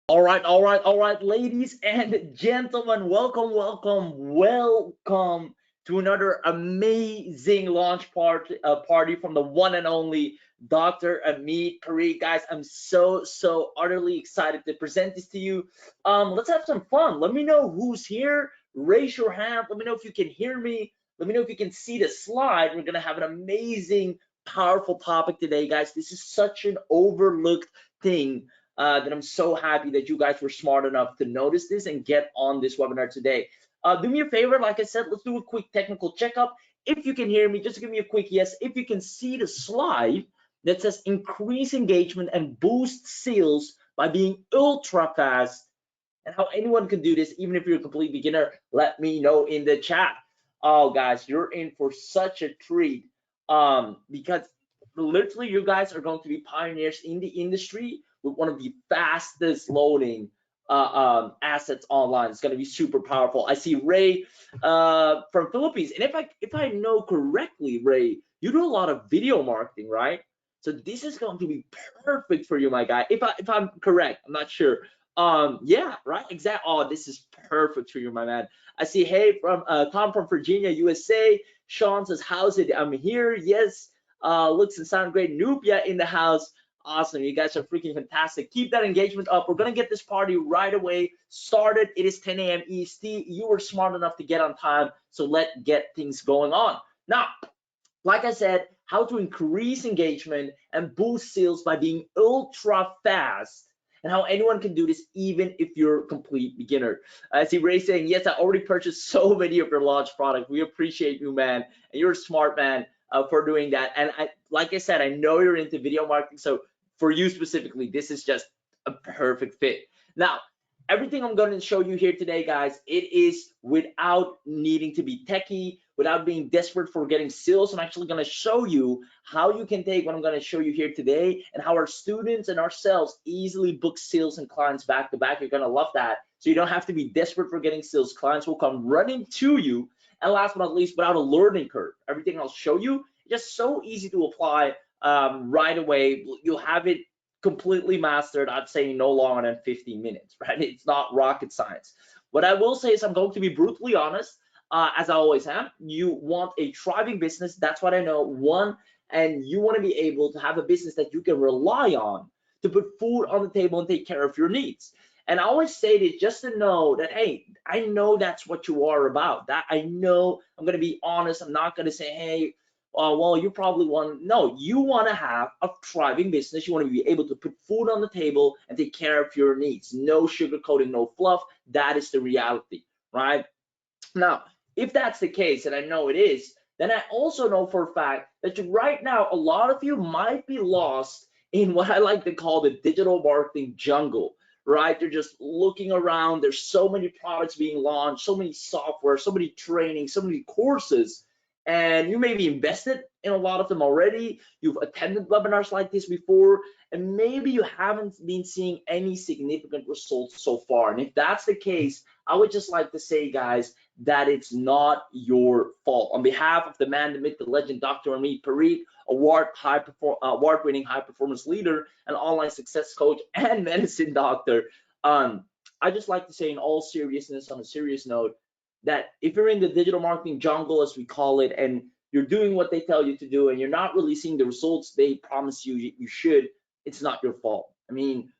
All right, ladies and gentlemen, welcome to another amazing launch party from the one and only Dr. Amit Parikh. Guys, I'm so utterly excited to present this to you. Let's have some fun. Let me know who's here. Raise your hand. Let me know if you can hear me. Let me know if you can see the slide. We're gonna have an amazing, powerful topic today, guys. This is such an overlooked thing that I'm so happy that you guys were smart enough to notice this and get on this webinar today. Do me a favor, like I said, let's do a quick technical checkup. If you can hear me, just give me a quick yes. If you can see the slide that says increase engagement and boost sales by being ultra fast, and how anyone can do this, even if you're a complete beginner, let me know in the chat. Oh, guys, you're in for such a treat because literally you guys are going to be pioneers in the industry with one of the fastest loading assets online. It's going to be super powerful. I see Ray from Philippines, and if I know correctly, Ray, you do a lot of video marketing, right? So this is going to be perfect for you, my guy. If I'm correct, I'm not sure. Yeah, right, exactly. Oh, this is perfect for you, my man. I see, hey, from Tom from Virginia, USA. Sean says, how's it? I'm here. Yes. Looks and sound great. Nubia in the house. Awesome. You guys are freaking fantastic. Keep that engagement up. We're gonna get this party right away started. It is 10 a.m. EST. You were smart enough to get on time, so let's get things going on. Now, like I said, how to increase engagement and boost sales by being ultra fast, and how anyone can do this even if you're a complete beginner. I see Ray saying, yes, I already purchased so many of your launch products. We appreciate you, man, and you're a smart man for doing that. And like I said, I know you're into video marketing, so for you specifically, this is just a perfect fit. Now, everything I'm going to show you here today, guys, it is without needing to be techie, without being desperate for getting sales. I'm actually going to show you how you can take what I'm going to show you here today and how our students and ourselves easily book sales and clients back to back. You're going to love that. So you don't have to be desperate for getting sales. Clients will come running to you. And last but not least, without a learning curve. Everything I'll show you is just so easy to apply right away. You'll have it completely mastered, I'd say no longer than 15 minutes, right? It's not rocket science. What I will say is I'm going to be brutally honest, as I always am. You want a thriving business, that's what I know, one, and you want to be able to have a business that you can rely on to put food on the table and take care of your needs. And I always say this just to know that, hey, I know that's what you are about. That I know I'm going to be honest. I'm not going to say, hey, well, you probably want, no, you want to have a thriving business. You want to be able to put food on the table and take care of your needs. No sugarcoating, no fluff. That is the reality, right? Now, if that's the case, and I know it is, then I also know for a fact that right now, a lot of you might be lost in what I like to call the digital marketing jungle, right? They're just looking around. There's so many products being launched, so many software, so many trainings, so many courses, and you may be invested in a lot of them already. You've attended webinars like this before, and maybe you haven't been seeing any significant results so far. And if that's the case, I would just like to say, guys, that it's not your fault. On behalf of the man, the myth, the legend, Dr. Amit Parikh, award-winning high performance leader, and online success coach and medicine doctor, I just like to say, in all seriousness, on a serious note, that if you're in the digital marketing jungle, as we call it, and you're doing what they tell you to do, and you're not really seeing the results they promise you should, it's not your fault. I mean,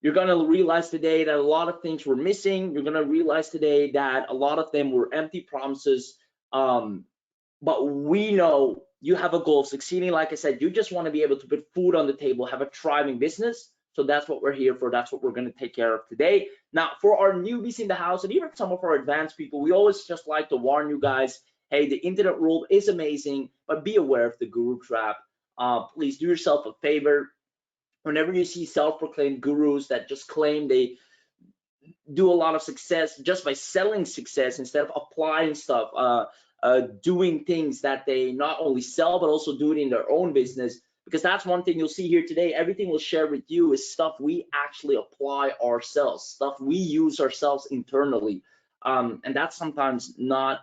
you're going to realize today that a lot of things were missing. You're going to realize today that a lot of them were empty promises. But we know you have a goal of succeeding. Like I said, you just want to be able to put food on the table, have a thriving business. So that's what we're here for. That's what we're going to take care of today. Now, for our newbies in the house, and even some of our advanced people, we always just like to warn you guys, hey, the internet world is amazing, but be aware of the guru trap. Please do yourself a favor. Whenever you see self-proclaimed gurus that just claim they do a lot of success just by selling success instead of applying stuff, doing things that they not only sell but also do it in their own business, because that's one thing you'll see here today. Everything we'll share with you is stuff we actually apply ourselves, stuff we use ourselves internally, and that's sometimes not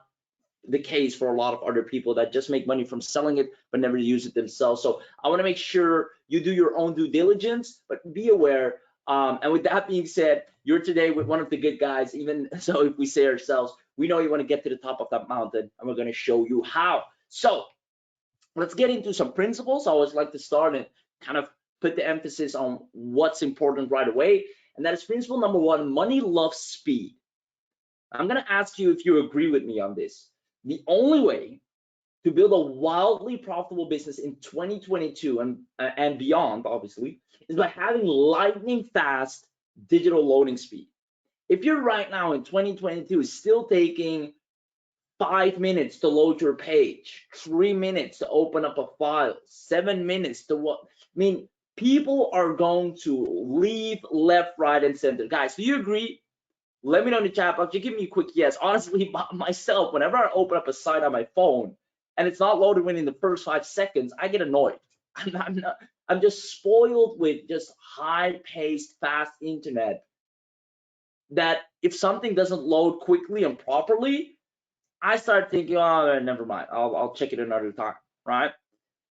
the case for a lot of other people that just make money from selling it but never use it themselves. So I want to make sure you do your own due diligence, but be aware And with that being said, you're today with one of the good guys. Even so, if we say ourselves, we know you want to get to the top of that mountain, and we're going to show you how. So let's get into some principles. I always like to start and kind of put the emphasis on what's important right away. And that is principle number one: money loves speed. I'm going to ask you if you agree with me on this. The only way to build a wildly profitable business in 2022 and beyond, obviously, is by having lightning fast digital loading speed. If you're right now in 2022 still taking 5 minutes to load your page, 3 minutes to open up a file, 7 minutes to what? I mean, people are going to leave left, right, and center. Guys, do you agree? Let me know in the chat box. You give me a quick yes. Honestly, myself, whenever I open up a site on my phone and it's not loaded within the first 5 seconds, I get annoyed. I'm just spoiled with just high-paced, fast internet that if something doesn't load quickly and properly, I start thinking, oh, never mind. I'll check it another time, right?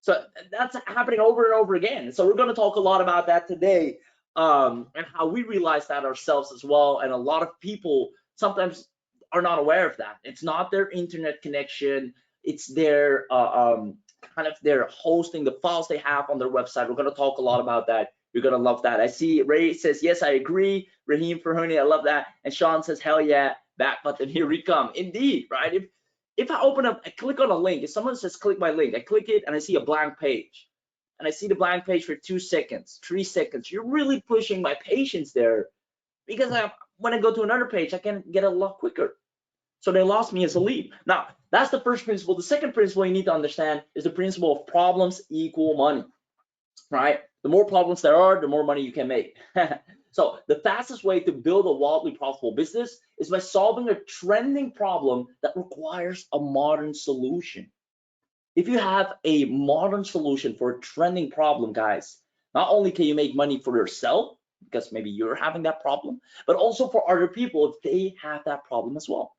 So that's happening over and over again. So we're going to talk a lot about that today, and how we realize that ourselves as well. And a lot of people sometimes are not aware of that. It's not their internet connection. It's their kind of their hosting, the files they have on their website. We're going to talk a lot about that. You're going to love that. I see Ray says, yes, I agree. Raheem Farhuni, I love that. And Sean says, hell yeah, back button, here we come. Indeed, right? If I open up, I click on a link, if someone says click my link, I click it and I see a blank page. And I see the blank page for 2 seconds, 3 seconds. You're really pushing my patience there, because when I go to another page, I can get a lot quicker. So they lost me as a lead. Now, that's the first principle. The second principle you need to understand is the principle of problems equal money, right? The more problems there are, the more money you can make. So the fastest way to build a wildly profitable business is by solving a trending problem that requires a modern solution. If you have a modern solution for a trending problem, guys, not only can you make money for yourself, because maybe you're having that problem, but also for other people if they have that problem as well.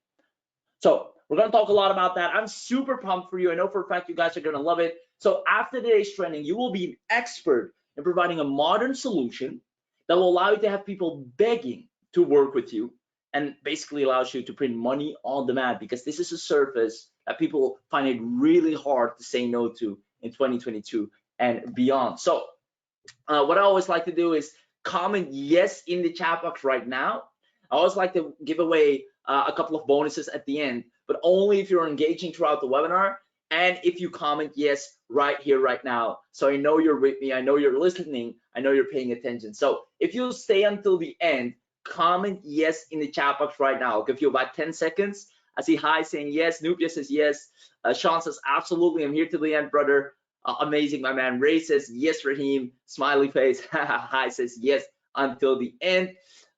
So we're going to talk a lot about that. I'm super pumped for you. I know for a fact you guys are going to love it. So after today's training, you will be an expert in providing a modern solution that will allow you to have people begging to work with you, and basically allows you to print money on demand, because this is a service that people find it really hard to say no to in 2022 and beyond. So what I always like to do is comment yes in the chat box right now. I always like to give away a couple of bonuses at the end, but only if you're engaging throughout the webinar and if you comment yes right here, right now. So I know you're with me, I know you're listening, I know you're paying attention. So if you stay until the end, comment yes in the chat box right now. I'll give you about 10 seconds. I see Hi saying yes, Nubia says yes, Sean says absolutely, I'm here to the end, brother. Amazing, my man. Ray says yes, Raheem, smiley face. Hi says yes until the end.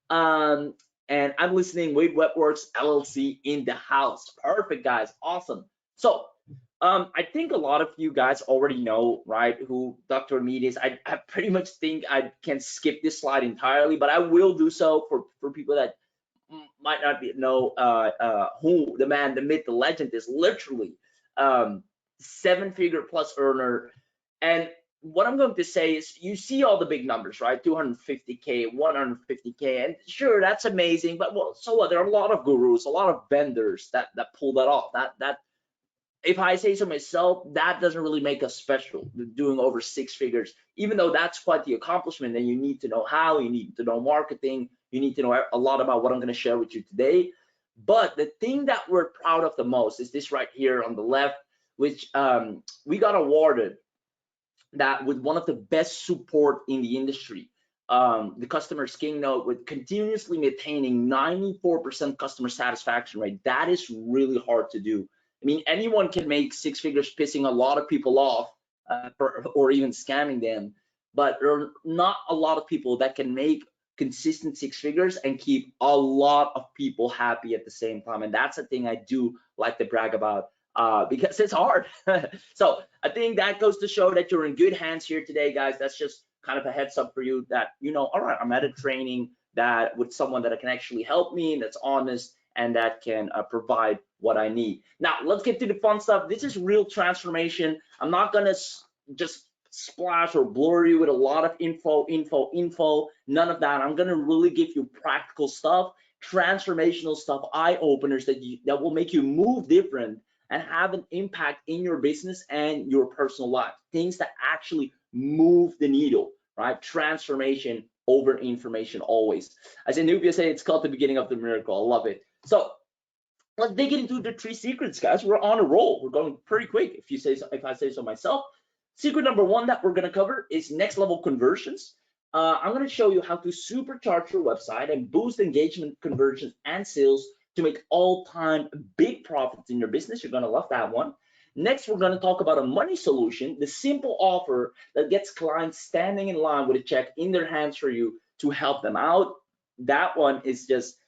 And I'm listening with Webworks LLC in the house. Perfect, guys. Awesome. So I think a lot of you guys already know, right, who Dr. Mead is. I pretty much think I can skip this slide entirely, but I will do so for people that might not know who the man, the myth, the legend is. Literally 7-figure plus earner. And what I'm going to say is, you see all the big numbers, right? 250K, 150K, and sure, that's amazing, but well, so what? There are a lot of gurus, a lot of vendors that pull that off. That if I say so myself, that doesn't really make us special, doing over 6 figures, even though that's quite the accomplishment. And you need to know how, you need to know marketing, you need to know a lot about what I'm going to share with you today. But the thing that we're proud of the most is this right here on the left, which we got awarded that with one of the best support in the industry. The customer's keynote with continuously maintaining 94% customer satisfaction rate. That is really hard to do. I mean, anyone can make 6 figures pissing a lot of people off or even scamming them, but there are not a lot of people that can make consistent 6 figures and keep a lot of people happy at the same time. And that's the thing I do like to brag about, because it's hard. So I think that goes to show that you're in good hands here today, guys. That's just kind of a heads up for you that, you know, all right, I'm at a training that with someone that can actually help me, that's honest, and that can provide what I need. Now, let's get to the fun stuff. This is real transformation. I'm not gonna just splash or blur you with a lot of info. None of that. I'm gonna really give you practical stuff, transformational stuff, eye openers that will make you move different and have an impact in your business and your personal life. Things that actually move the needle, right? Transformation over information always. As Nubia said, it's called the beginning of the miracle. I love it. So let's dig into the 3 secrets, guys. We're on a roll. We're going pretty quick, if I say so myself. Secret number 1 that we're gonna cover is next level conversions. I'm gonna show you how to supercharge your website and boost engagement, conversions, and sales to make all-time big profits in your business. You're gonna love that one. Next, we're gonna talk about a money solution, the simple offer that gets clients standing in line with a check in their hands for you to help them out. That one is just,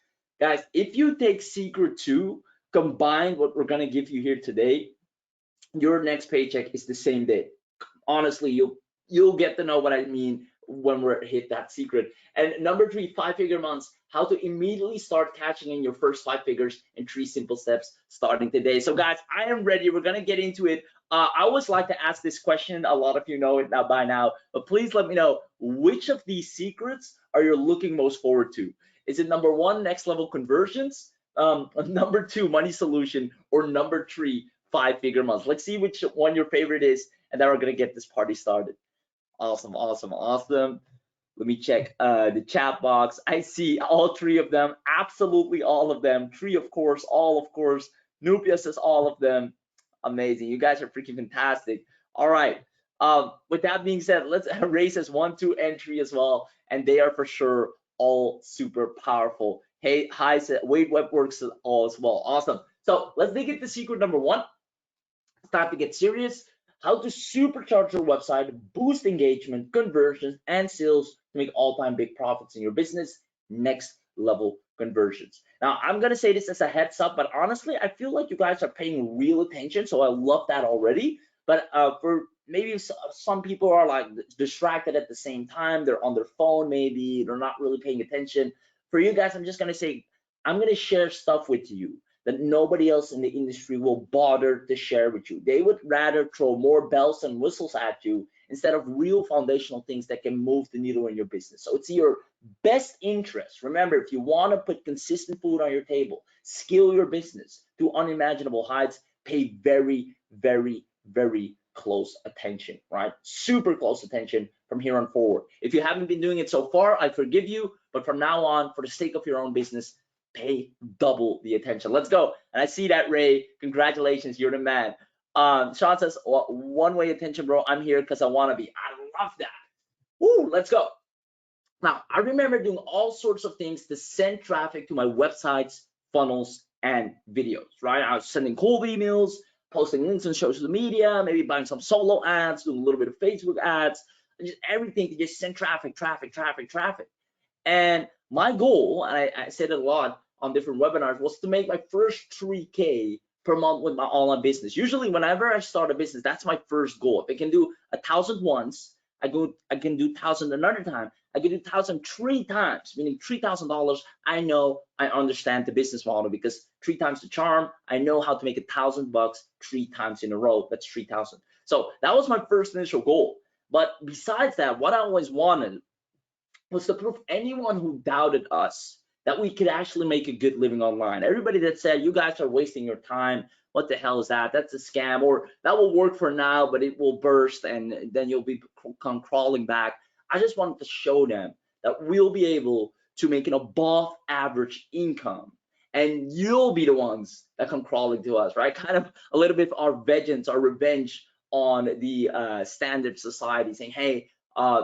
guys, if you take secret 2, combine what we're gonna give you here today, your next paycheck is the same day. Honestly, you'll get to know what I mean when we're hit that secret. And number 3, 5-figure months, how to immediately start cashing in your first 5 figures in 3 simple steps starting today. So guys, I am ready. We're gonna get into it. I always like to ask this question. A lot of you know it now by now, but please let me know, which of these secrets are you looking most forward to? Is it number 1, next level conversions, number 2, money solution, or number 3, 5-figure months? Let's see which one your favorite is, and then we're gonna get this party started. Awesome. Let me check the chat box. I see all 3 of them, absolutely all of them. 3, of course, all of course. Nupia says all of them. Amazing. You guys are freaking fantastic. All right. With that being said, let's raise as 1, 2, and 3 as well, and they are for sure all super powerful. Hey, hi, Wade Web works all as well. Awesome. So let's dig into secret number 1. It's time to get serious. How to supercharge your website, boost engagement, conversions, and sales to make all-time big profits in your business. Next level conversions. Now, I'm gonna say this as a heads up, but honestly, I feel like you guys are paying real attention, so I love that already. But for maybe some people are like distracted at the same time, they're on their phone, maybe they're not really paying attention. For you guys, I'm just gonna say, I'm gonna share stuff with you that nobody else in the industry will bother to share with you. They would rather throw more bells and whistles at you instead of real foundational things that can move the needle in your business. So it's your best interest. Remember, if you want to put consistent food on your table, scale your business to unimaginable heights, pay very, very, very close attention, right? Super close attention from here on forward. If you haven't been doing it so far, I forgive you, but from now on, for the sake of your own business, pay double the attention. Let's go. And I see that, Ray. Congratulations, you're the man. Sean says, well, one-way attention, bro. I'm here because I want to be. I love that. Woo, let's go. Now, I remember doing all sorts of things to send traffic to my websites, funnels, and videos, right? I was sending cold emails, posting links on social media, maybe buying some solo ads, doing a little bit of Facebook ads, just everything to just send traffic. And my goal, and I said it a lot on different webinars, was to make my first 3K per month with my online business. Usually, whenever I start a business, that's my first goal. If I can do 1,000 once, I can do 1,000 another time. I can do 1,000 3 times, meaning $3,000. I know I understand the business model because 3 times the charm. I know how to make $1,000 3 times in a row. That's 3,000. So that was my first initial goal. But besides that, what I always wanted was to prove anyone who doubted us that we could actually make a good living online. Everybody that said, you guys are wasting your time, what the hell is that? That's a scam, or that will work for now, but it will burst and then you'll come crawling back. I just wanted to show them that we'll be able to make an above average income and you'll be the ones that come crawling to us, right? Kind of a little bit of our vengeance, our revenge on the standard society, saying, hey,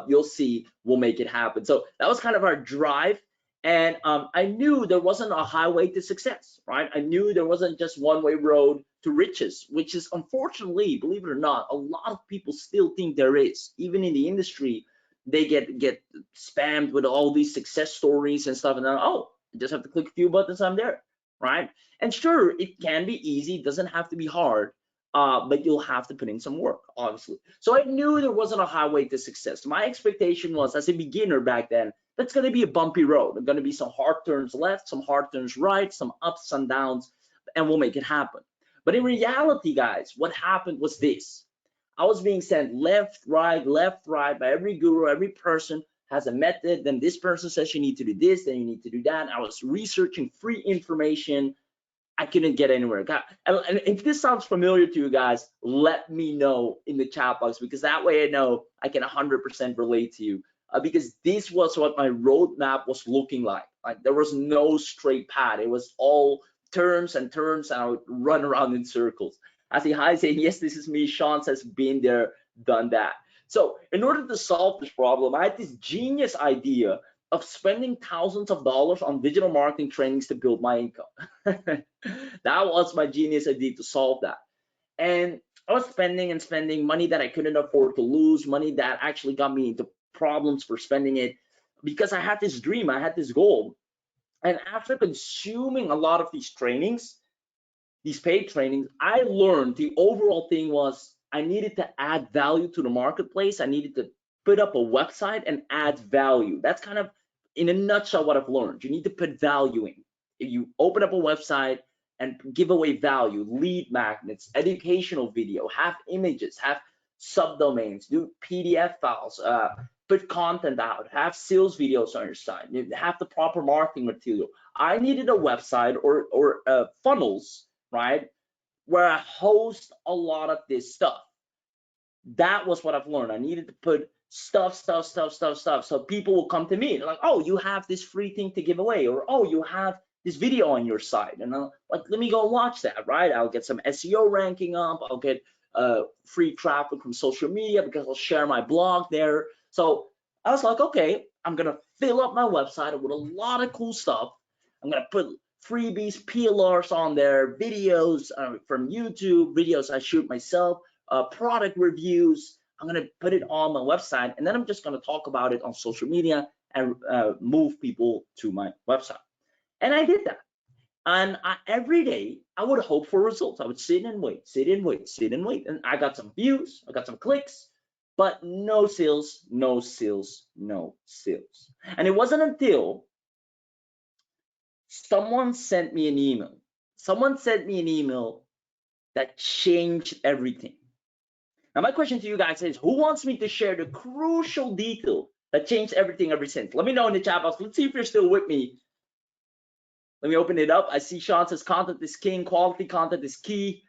you'll see, we'll make it happen. So that was kind of our drive. And I knew there wasn't a highway to success, right? I knew there wasn't just one-way road to riches, which is unfortunately, believe it or not, a lot of people still think there is. Even in the industry, they get spammed with all these success stories and stuff, and then, oh, I just have to click a few buttons, I'm there, right? And sure, it can be easy, it doesn't have to be hard, but you'll have to put in some work, obviously. So I knew there wasn't a highway to success. My expectation was, as a beginner back then, that's going to be a bumpy road. There's going to be some hard turns left, some hard turns right, some ups and downs, and we'll make it happen. But in reality, guys, what happened was this. I was being sent left, right by every guru. Every person has a method. Then this person says you need to do this, then you need to do that. I was researching free information. I couldn't get anywhere. And if this sounds familiar to you guys, let me know in the chat box, because that way I know I can 100% relate to you. Because this was what my roadmap was looking like. Like there was no straight path. It was all turns and turns, and I would run around in circles. I say hi, saying yes, this is me. Sean says been there, done that. So in order to solve this problem, I had this genius idea of spending thousands of dollars on digital marketing trainings to build my income. That was my genius idea to solve that. And I was spending and spending money that I couldn't afford to lose, money that actually got me into problems for spending it, because I had this dream, I had this goal. And after consuming a lot of these trainings, these paid trainings, I learned the overall thing was I needed to add value to the marketplace. I needed to put up a website and add value. That's kind of in a nutshell what I've learned. You need to put value in. If you open up a website and give away value, lead magnets, educational video, have images, have subdomains, do PDF files, put content out, have sales videos on your site, have the proper marketing material. I needed a website or funnels, right, where I host a lot of this stuff. That was what I've learned. I needed to put stuff, so people will come to me. They're like, oh, you have this free thing to give away, or oh, you have this video on your site, and I'm like, let me go watch that, right? I'll get some SEO ranking up. I'll get free traffic from social media because I'll share my blog there. So I was like, okay, I'm gonna fill up my website with a lot of cool stuff. I'm gonna put freebies, PLRs on there, videos from YouTube, videos I shoot myself, product reviews. I'm gonna put it on my website, and then I'm just gonna talk about it on social media and move people to my website. And I did that. And every day I would hope for results. I would sit and wait, sit and wait, sit and wait. And I got some views, I got some clicks, but no sales, no sales, no sales. And it wasn't until someone sent me an email. Someone sent me an email that changed everything. Now, my question to you guys is, who wants me to share the crucial detail that changed everything ever since? Let me know in the chat box. Let's see if you're still with me. Let me open it up. I see Sean says content is king, quality content is key.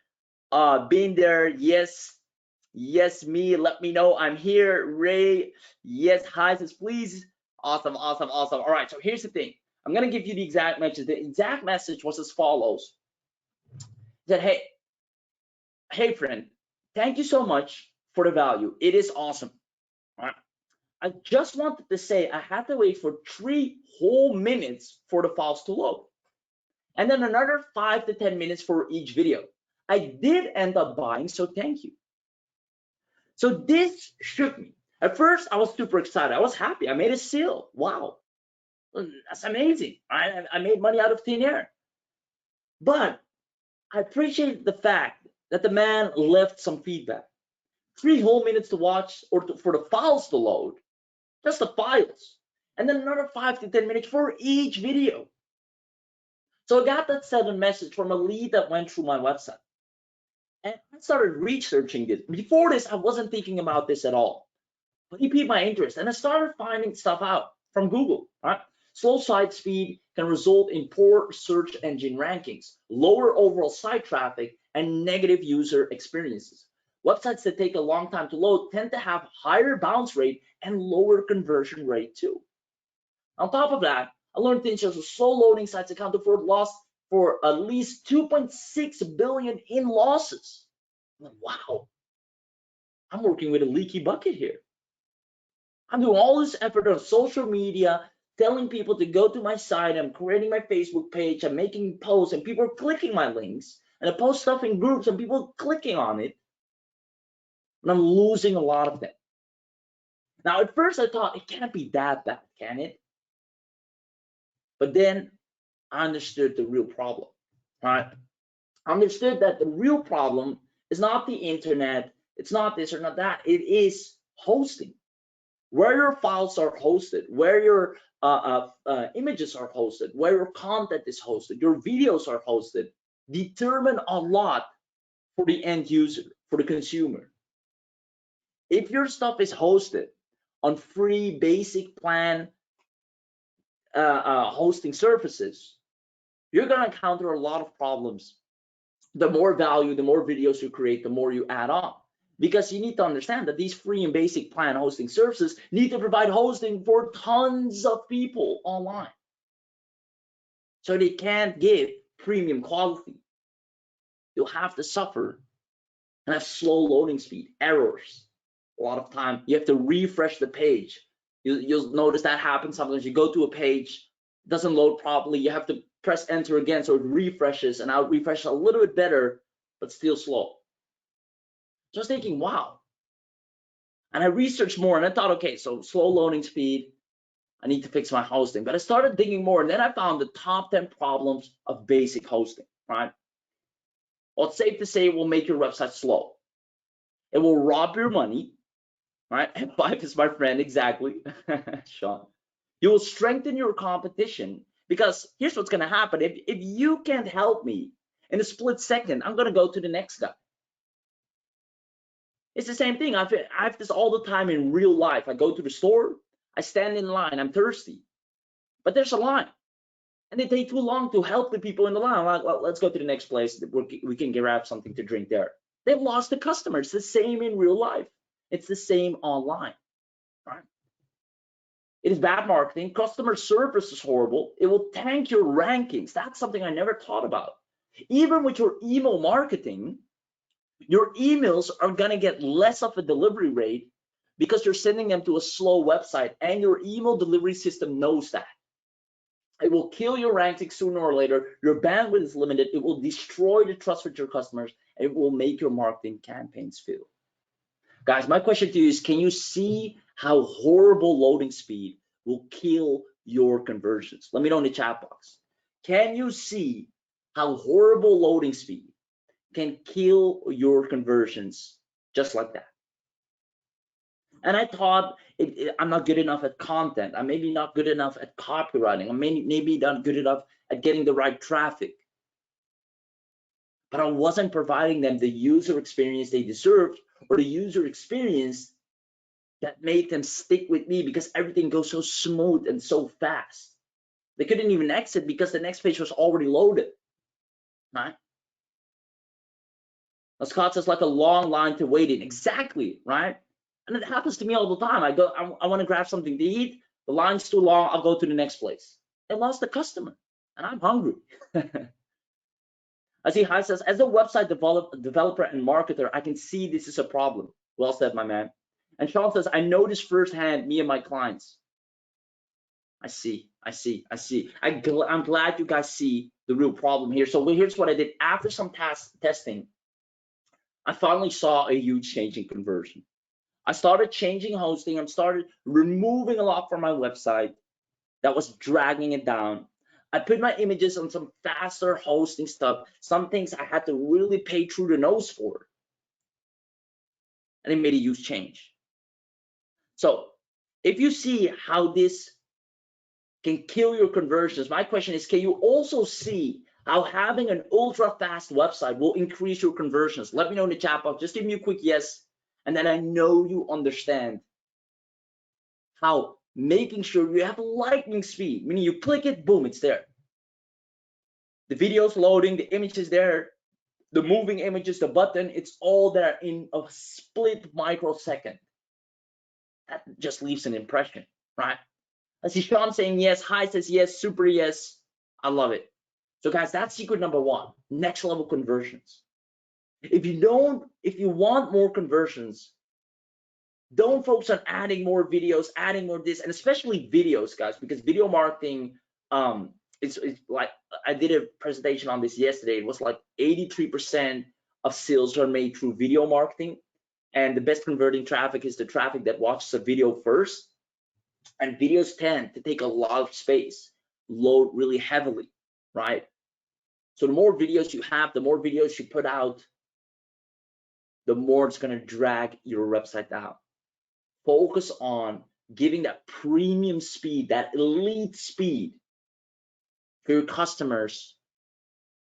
Been there, yes. Yes, me, let me know I'm here. Ray, yes, hi, says please. Awesome, awesome, awesome. All right, so here's the thing. I'm gonna give you the exact message. The exact message was as follows. That hey friend, thank you so much for the value. It is awesome. All right. I just wanted to say I had to wait for 3 whole minutes for the files to load, and then another 5 to 10 minutes for each video. I did end up buying, so thank you. So this shook me. At first, I was super excited. I was happy. I made a sale. Wow, that's amazing. I made money out of thin air. But I appreciate the fact that the man left some feedback. 3 whole minutes to watch or for the files to load, just the files, and then another 5 to 10 minutes for each video. So I got that sudden message from a lead that went through my website. And I started researching this. Before this, I wasn't thinking about this at all. But he piqued my interest, and I started finding stuff out from Google. Right? Slow site speed can result in poor search engine rankings, lower overall site traffic, and negative user experiences. Websites that take a long time to load tend to have higher bounce rate and lower conversion rate too. On top of that, I learned things such as slow loading sites accounted for loss for at least 2.6 billion in losses. I'm like, wow, I'm working with a leaky bucket here. I'm doing all this effort on social media, telling people to go to my site. I'm creating my Facebook page. I'm making posts, and people are clicking my links. And I post stuff in groups, and people are clicking on it. And I'm losing a lot of them. Now, at first, I thought it can't be that bad, can it? But then I understood the real problem. Right? I understood that the real problem is not the internet. It's not this or not that. It is hosting. Where your files are hosted, where your images are hosted, where your content is hosted, your videos are hosted, determine a lot for the end user, for the consumer. If your stuff is hosted on free basic plan hosting services, you're going to encounter a lot of problems. The more value, the more videos you create, the more you add on. Because you need to understand that these free and basic plan hosting services need to provide hosting for tons of people online. So they can't give premium quality. You'll have to suffer and have slow loading speed, errors. A lot of time you have to refresh the page. You'll notice that happens sometimes. You go to a page, it doesn't load properly. You have to press enter again so it refreshes, and I'll refresh a little bit better, but still slow. Just thinking, wow. And I researched more and I thought, okay, so slow loading speed, I need to fix my hosting. But I started digging more, and then I found the top 10 problems of basic hosting, right? Well, it's safe to say it will make your website slow. It will rob your money, right? And 5 is my friend, exactly, Sean. You will strengthen your competition, because here's what's gonna happen. If you can't help me in a split second, I'm gonna go to the next guy. It's the same thing. I have this all the time in real life. I go to the store, I stand in line, I'm thirsty, but there's a line, and they take too long to help the people in the line. I'm like, well, let's go to the next place. We can grab something to drink there. They've lost the customer. It's the same in real life. It's the same online, right? It is bad marketing. Customer service is horrible. It will tank your rankings. That's something I never thought about. Even with your email marketing, your emails are gonna get less of a delivery rate because you're sending them to a slow website, and your email delivery system knows that. It will kill your rankings sooner or later. Your bandwidth is limited. It will destroy the trust with your customers. And it will make your marketing campaigns fail. Guys, my question to you is, can you see how horrible loading speed will kill your conversions? Let me know in the chat box. Can you see how horrible loading speed can kill your conversions just like that? And I thought I'm not good enough at content. I'm maybe not good enough at copywriting. I'm maybe not good enough at getting the right traffic. But I wasn't providing them the user experience they deserved, or the user experience that made them stick with me, because everything goes so smooth and so fast. They couldn't even exit because the next page was already loaded, right? Now, Scott says, like a long line to wait in. Exactly, right? And it happens to me all the time. I want to grab something to eat. The line's too long. I'll go to the next place. I lost the customer, and I'm hungry. I see Hi says, as a website developer and marketer, I can see this is a problem. Well said, my man. And Sean says, I know this firsthand, me and my clients. I see. I'm glad you guys see the real problem here. So here's what I did. After some testing, I finally saw a huge change in conversion. I started changing hosting. I started removing a lot from my website that was dragging it down. I put my images on some faster hosting stuff, some things I had to really pay through the nose for. And it made a huge change. So if you see how this can kill your conversions, my question is, can you also see how having an ultra fast website will increase your conversions? Let me know in the chat box. Just give me a quick yes, and then I know you understand how making sure you have lightning speed, meaning you click it, boom, it's there. The video's loading, the image is there, the moving images, the button, it's all there in a split microsecond. That just leaves an impression, right? I see Sean saying yes, Hi says yes, super yes. I love it. So guys, that's secret number 1, next level conversions. If you want more conversions, don't focus on adding more videos, adding more this, and especially videos, guys, because video marketing, it's like, I did a presentation on this yesterday. It was like 83% of sales are made through video marketing, and the best converting traffic is the traffic that watches a video first. And videos tend to take a lot of space, load really heavily, right? So the more videos you have, the more videos you put out, the more it's going to drag your website down. Focus on giving that premium speed, that elite speed, for your customers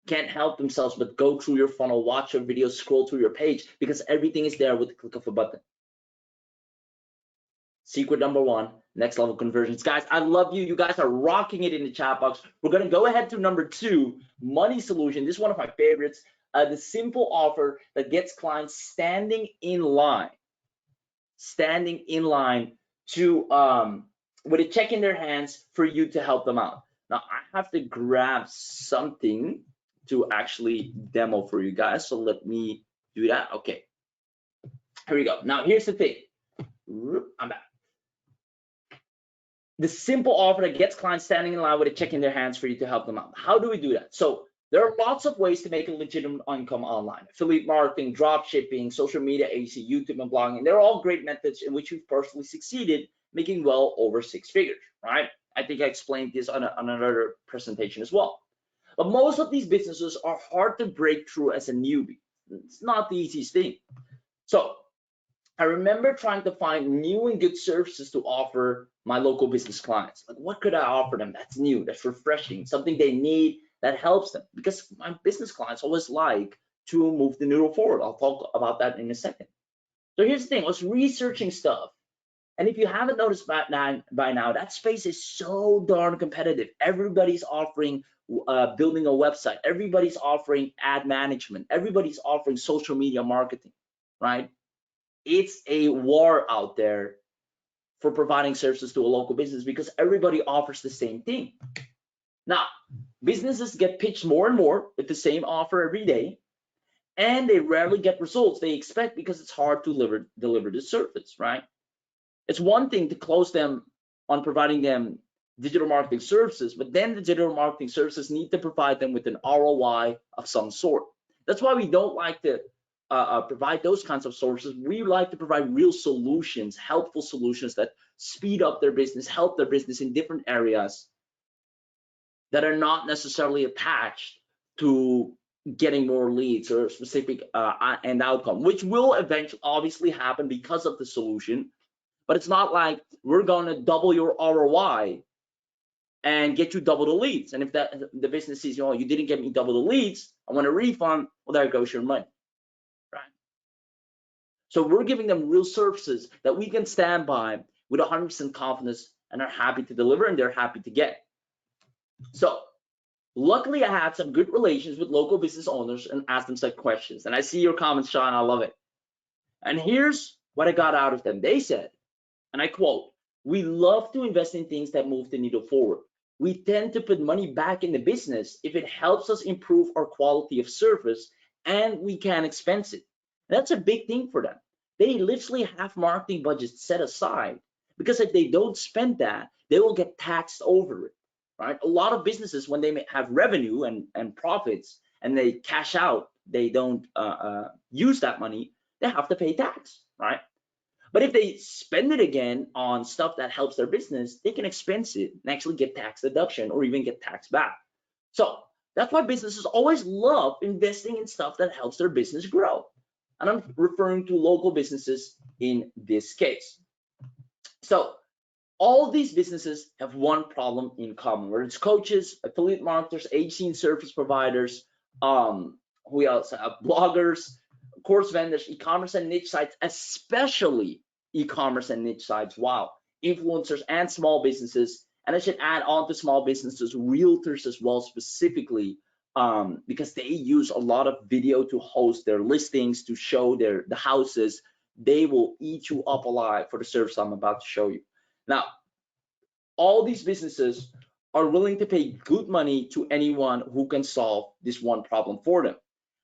can't help themselves but go through your funnel, watch your videos, scroll through your page, because everything is there with the click of a button. Secret number one, next level conversions. Guys, I love you. You guys are rocking it in the chat box. We're going to go ahead to number two, money solution. This is one of my favorites. The simple offer that gets clients standing in line to with a check in their hands for you to help them out. Now I have to grab something to actually demo for you guys, so let me do that. Okay, here we go. Now here's the thing. I'm back. The simple offer that gets clients standing in line with a check in their hands for you to help them out. How do we do that? So there are lots of ways to make a legitimate income online. Affiliate marketing, drop shipping, social media agency, YouTube, and blogging. They're all great methods in which we've personally succeeded, making well over 6 figures, right? I think I explained this on another presentation as well. But most of these businesses are hard to break through as a newbie. It's not the easiest thing. So I remember trying to find new and good services to offer my local business clients. Like, what could I offer them that's new, that's refreshing, something they need that helps them? Because my business clients always like to move the needle forward. I'll talk about that in a second. So here's the thing, I was researching stuff. And if you haven't noticed by now, that space is so darn competitive. Everybody's offering building a website. Everybody's offering ad management. Everybody's offering social media marketing, right? It's a war out there for providing services to a local business because everybody offers the same thing. Now, businesses get pitched more and more with the same offer every day, and they rarely get results they expect because it's hard to deliver the service, right? It's one thing to close them on providing them digital marketing services, but then the digital marketing services need to provide them with an ROI of some sort. That's why we don't like to provide those kinds of sources. We like to provide real solutions, helpful solutions that speed up their business, help their business in different areas that are not necessarily attached to getting more leads or specific end outcome, which will eventually obviously happen because of the solution. But it's not like we're going to double your ROI and get you double the leads. And if the business sees, you didn't get me double the leads, I want a refund, well, there goes your money. Right? So we're giving them real services that we can stand by with 100% confidence and are happy to deliver, and they're happy to get. So luckily, I had some good relations with local business owners and asked them some questions. And I see your comments, Sean. I love it. And here's what I got out of them. They said, and I quote, "We love to invest in things that move the needle forward. We tend to put money back in the business if it helps us improve our quality of service, and we can expense it." That's a big thing for them. They literally have marketing budgets set aside because if they don't spend that, they will get taxed over it, right? A lot of businesses, when they have revenue and profits and they cash out, they don't use that money, they have to pay tax, right? But if they spend it again on stuff that helps their business, they can expense it and actually get tax deduction or even get tax back. So that's why businesses always love investing in stuff that helps their business grow. And I'm referring to local businesses in this case. So all these businesses have one problem in common, whether it's coaches, affiliate marketers, agency and service providers, who else? Bloggers, course vendors, e-commerce and niche sites, especially e-commerce and niche sites. Wow, influencers and small businesses. And I should add on to small businesses, realtors as well, specifically, because they use a lot of video to host their listings, to show the houses. They will eat you up alive for the service I'm about to show you. Now, all these businesses are willing to pay good money to anyone who can solve this one problem for them.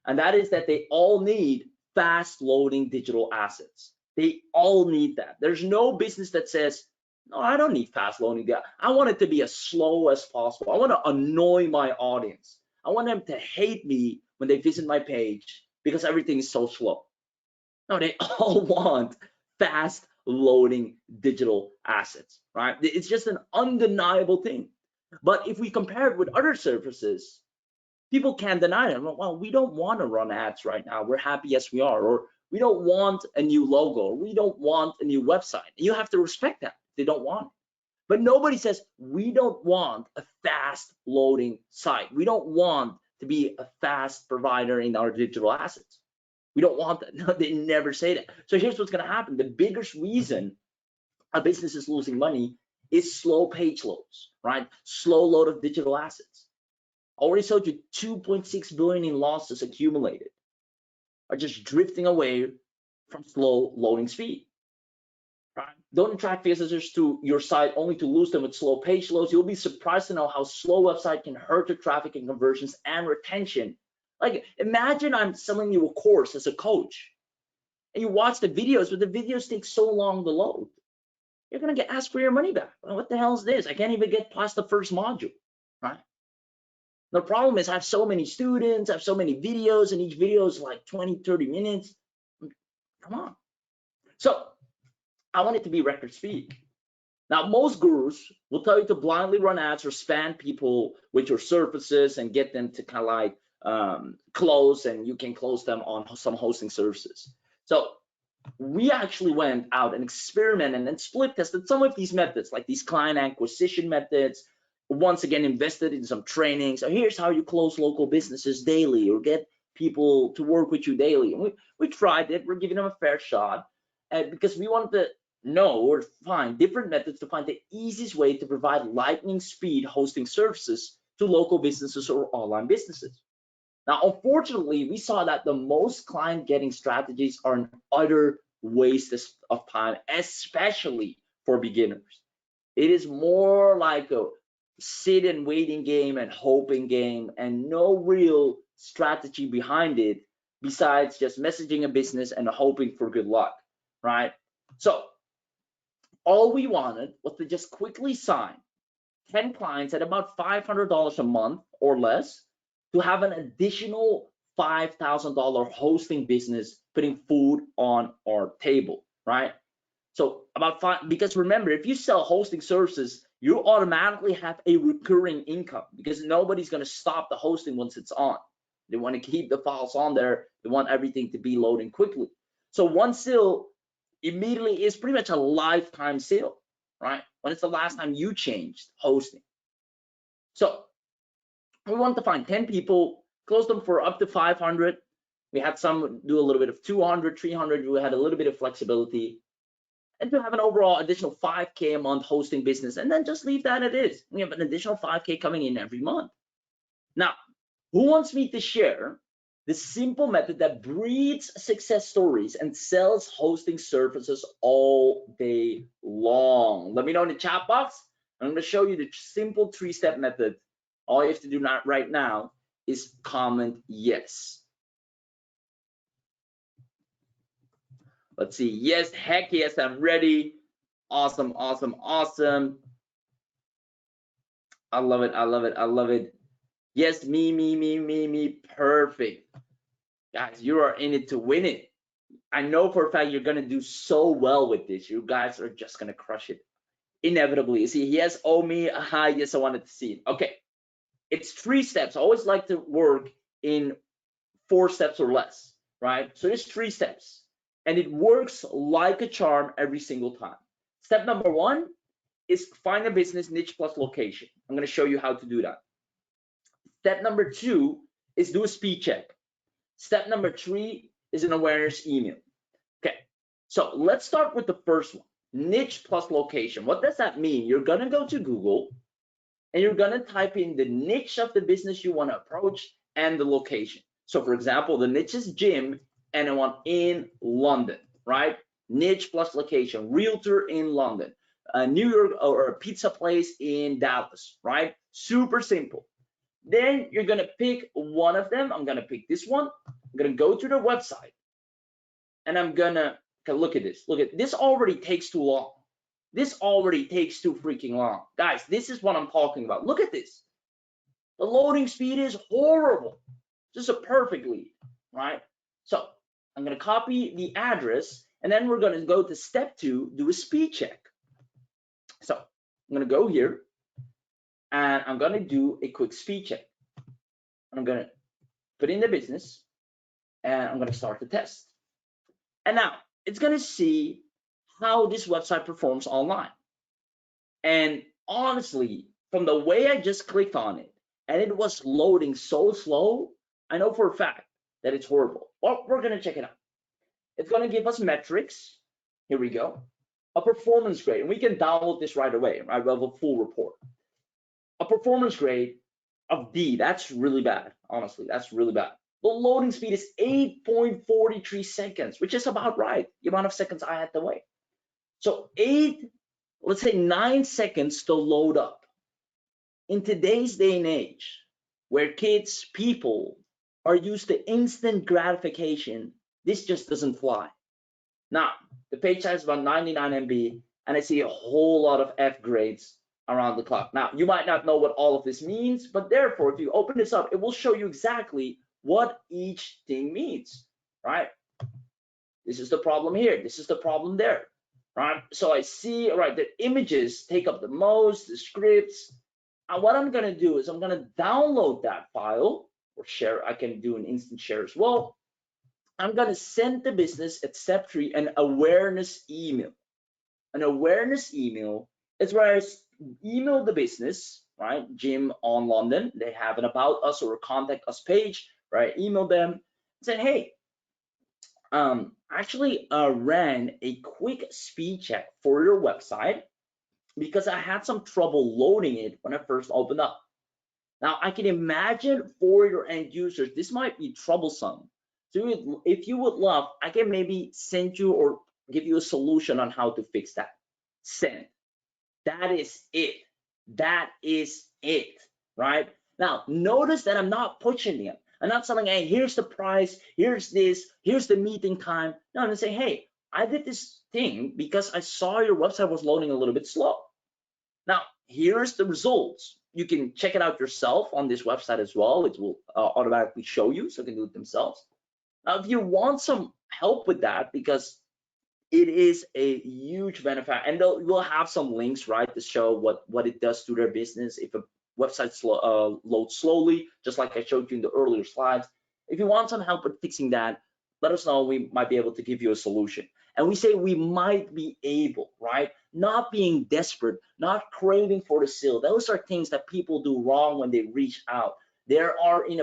And that is that they all need fast loading digital assets. They all need that. There's no business that says, no, I don't need fast loading data. I want it to be as slow as possible. I want to annoy my audience. I want them to hate me when they visit my page because everything is so slow. No, they all want fast loading digital assets, right? It's just an undeniable thing. But if we compare it with other services, people can't deny it. Well, we don't want to run ads right now. We're happy as we are. Or we don't want a new logo. Or we don't want a new website. And you have to respect that. They don't want it. But nobody says we don't want a fast loading site. We don't want to be a fast provider in our digital assets. We don't want that. No, they never say that. So here's what's going to happen. The biggest reason a business is losing money is slow page loads, right? Slow load of digital assets. I already showed you 2.6 billion in losses accumulated are just drifting away from slow loading speed. Right? Don't attract visitors to your site only to lose them with slow page loads. You'll be surprised to know how slow website can hurt your traffic and conversions and retention. Like, imagine I'm selling you a course as a coach and you watch the videos, but the videos take so long to load. You're gonna get asked for your money back. What the hell is this? I can't even get past the first module, right? The problem is I have so many students, I have so many videos, and each video is like 20, 30 minutes. Come on. So I want it to be record speed. Now, most gurus will tell you to blindly run ads or spam people with your services and get them to kind of like close, and you can close them on some hosting services. So we actually went out and experimented and split tested some of these methods, like these client acquisition methods. Once again, invested in some training. So here's how you close local businesses daily or get people to work with you daily. And we tried it. We're giving them a fair shot, because we wanted to know or find different methods to find the easiest way to provide lightning speed hosting services to local businesses or online businesses. Now, unfortunately, we saw that the most client getting strategies are an utter waste of time, especially for beginners. It is more like a sit and waiting game and hoping game, and no real strategy behind it besides just messaging a business and hoping for good luck, right? So all we wanted was to just quickly sign 10 clients at about $500 a month or less to have an additional $5,000 hosting business putting food on our table, right? So because remember, if you sell hosting services, you automatically have a recurring income because nobody's going to stop the hosting once it's on. They want to keep the files on there. They want everything to be loading quickly. So one sale immediately is pretty much a lifetime sale, right? When it's the last time you changed hosting. So we want to find 10 people, close them for up to 500. We had some do a little bit of 200, 300. We had a little bit of flexibility. And to have an overall additional 5K a month hosting business, and then just leave that as it is. We have an additional 5K coming in every month. Now, who wants me to share the simple method that breeds success stories and sells hosting services all day long? Let me know in the chat box. I'm going to show you the simple 3-step method. All you have to do right now is comment yes. Let's see. Yes, heck yes, I'm ready. Awesome, awesome, awesome. I love it, I love it, I love it. Yes, me. Perfect. Guys, you are in it to win it. I know for a fact you're gonna do so well with this. You guys are just gonna crush it. Inevitably. You see, yes, oh me, aha, yes, I wanted to see it. Okay, it's 3 steps. I always like to work in 4 steps or less, right? So there's 3 steps. And it works like a charm every single time. Step number 1 is find a business niche plus location. I'm going to show you how to do that. Step number 2 is do a speed check. Step number 3 is an awareness email. Okay, so let's start with the first one, niche plus location. What does that mean? You're going to go to Google and you're going to type in the niche of the business you want to approach and the location. So for example, the niche is gym and I want in London, right? Niche plus location, realtor in London, New York, or a pizza place in Dallas, right? Super simple. Then you're gonna pick one of them. I'm gonna pick this one. I'm gonna go to their website and I'm gonna, okay, look at this. Look at this, already takes too long. This already takes too freaking long. Guys, this is what I'm talking about. Look at this. The loading speed is horrible. Just a perfect lead, right? So I'm going to copy the address, and then we're going to go to step 2, do a speed check. So I'm going to go here, and I'm going to do a quick speed check. I'm going to put in the business, and I'm going to start the test. And now it's going to see how this website performs online. And honestly, from the way I just clicked on it, and it was loading so slow, I know for a fact that it's horrible. Well, we're going to check it out. It's going to give us metrics. Here we go. A performance grade, and we can download this right away, right? We have a full report. A performance grade of D, that's really bad. Honestly, that's really bad. The loading speed is 8.43 seconds, which is about right, the amount of seconds I had to wait. So let's say 9 seconds to load up. In today's day and age, where people are used to instant gratification, this just doesn't fly. Now, the page size is about 99 MB, and I see a whole lot of F grades around the clock. Now, you might not know what all of this means, but therefore, if you open this up, it will show you exactly what each thing means, right? This is the problem here. This is the problem there, right? So I see, right, the images take up the most, the scripts. And what I'm gonna do is I'm gonna download that file or share. I can do an instant share as well. I'm gonna send the business at step 3 an awareness email. An awareness email is where I email the business, right? Jim on London, they have an about us or a contact us page, right? Email them and say, hey, actually ran a quick speed check for your website because I had some trouble loading it when I first opened up. Now I can imagine for your end users, this might be troublesome. So if you would love, I can maybe send you or give you a solution on how to fix that. Send. That is it. That is it, right? Now, notice that I'm not pushing them. I'm not saying, hey, here's the price, here's this, here's the meeting time. No, I'm saying, hey, I did this thing because I saw your website was loading a little bit slow. Now, here's the results. You can check it out yourself on this website as well. It will automatically show you, so you can do it themselves. Now, if you want some help with that, because it is a huge benefit, and we'll have some links, right, to show what it does to their business if a website loads slowly, just like I showed you in the earlier slides. If you want some help with fixing that, let us know. We might be able to give you a solution. And we say we might be able, right? Not being desperate, not craving for the sale. Those are things that people do wrong when they reach out. They are in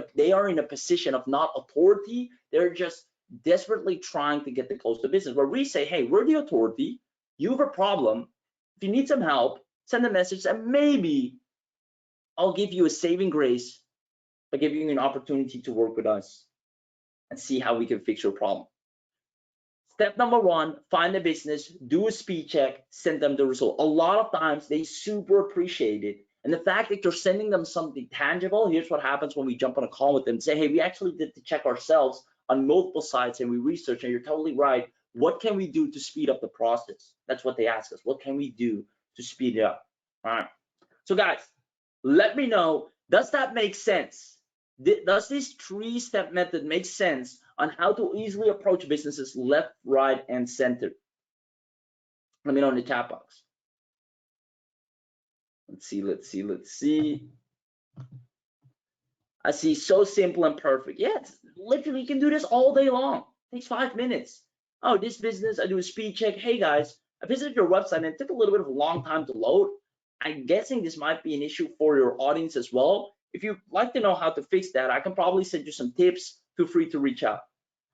a position of not authority. They're just desperately trying to get the close to business, where we say, hey, we're the authority. You have a problem. If you need some help, send a message, and maybe I'll give you a saving grace by giving you an opportunity to work with us and see how we can fix your problem. Step number 1, find the business, do a speed check, send them the result. A lot of times they super appreciate it. And the fact that you're sending them something tangible, here's what happens when we jump on a call with them and say, hey, we actually did the check ourselves on multiple sites and we researched, and you're totally right. What can we do to speed up the process? That's what they ask us. What can we do to speed it up? All right. So guys, let me know, does that make sense? Does this 3-step method make sense on how to easily approach businesses left, right, and center? Let me know in the chat box. Let's see. I see, so simple and perfect. Yeah, literally you can do this all day long. It takes 5 minutes. Oh, this business, I do a speed check. Hey guys, I visited your website and it took a little bit of a long time to load. I'm guessing this might be an issue for your audience as well. If you'd like to know how to fix that, I can probably send you some tips. Feel free to reach out.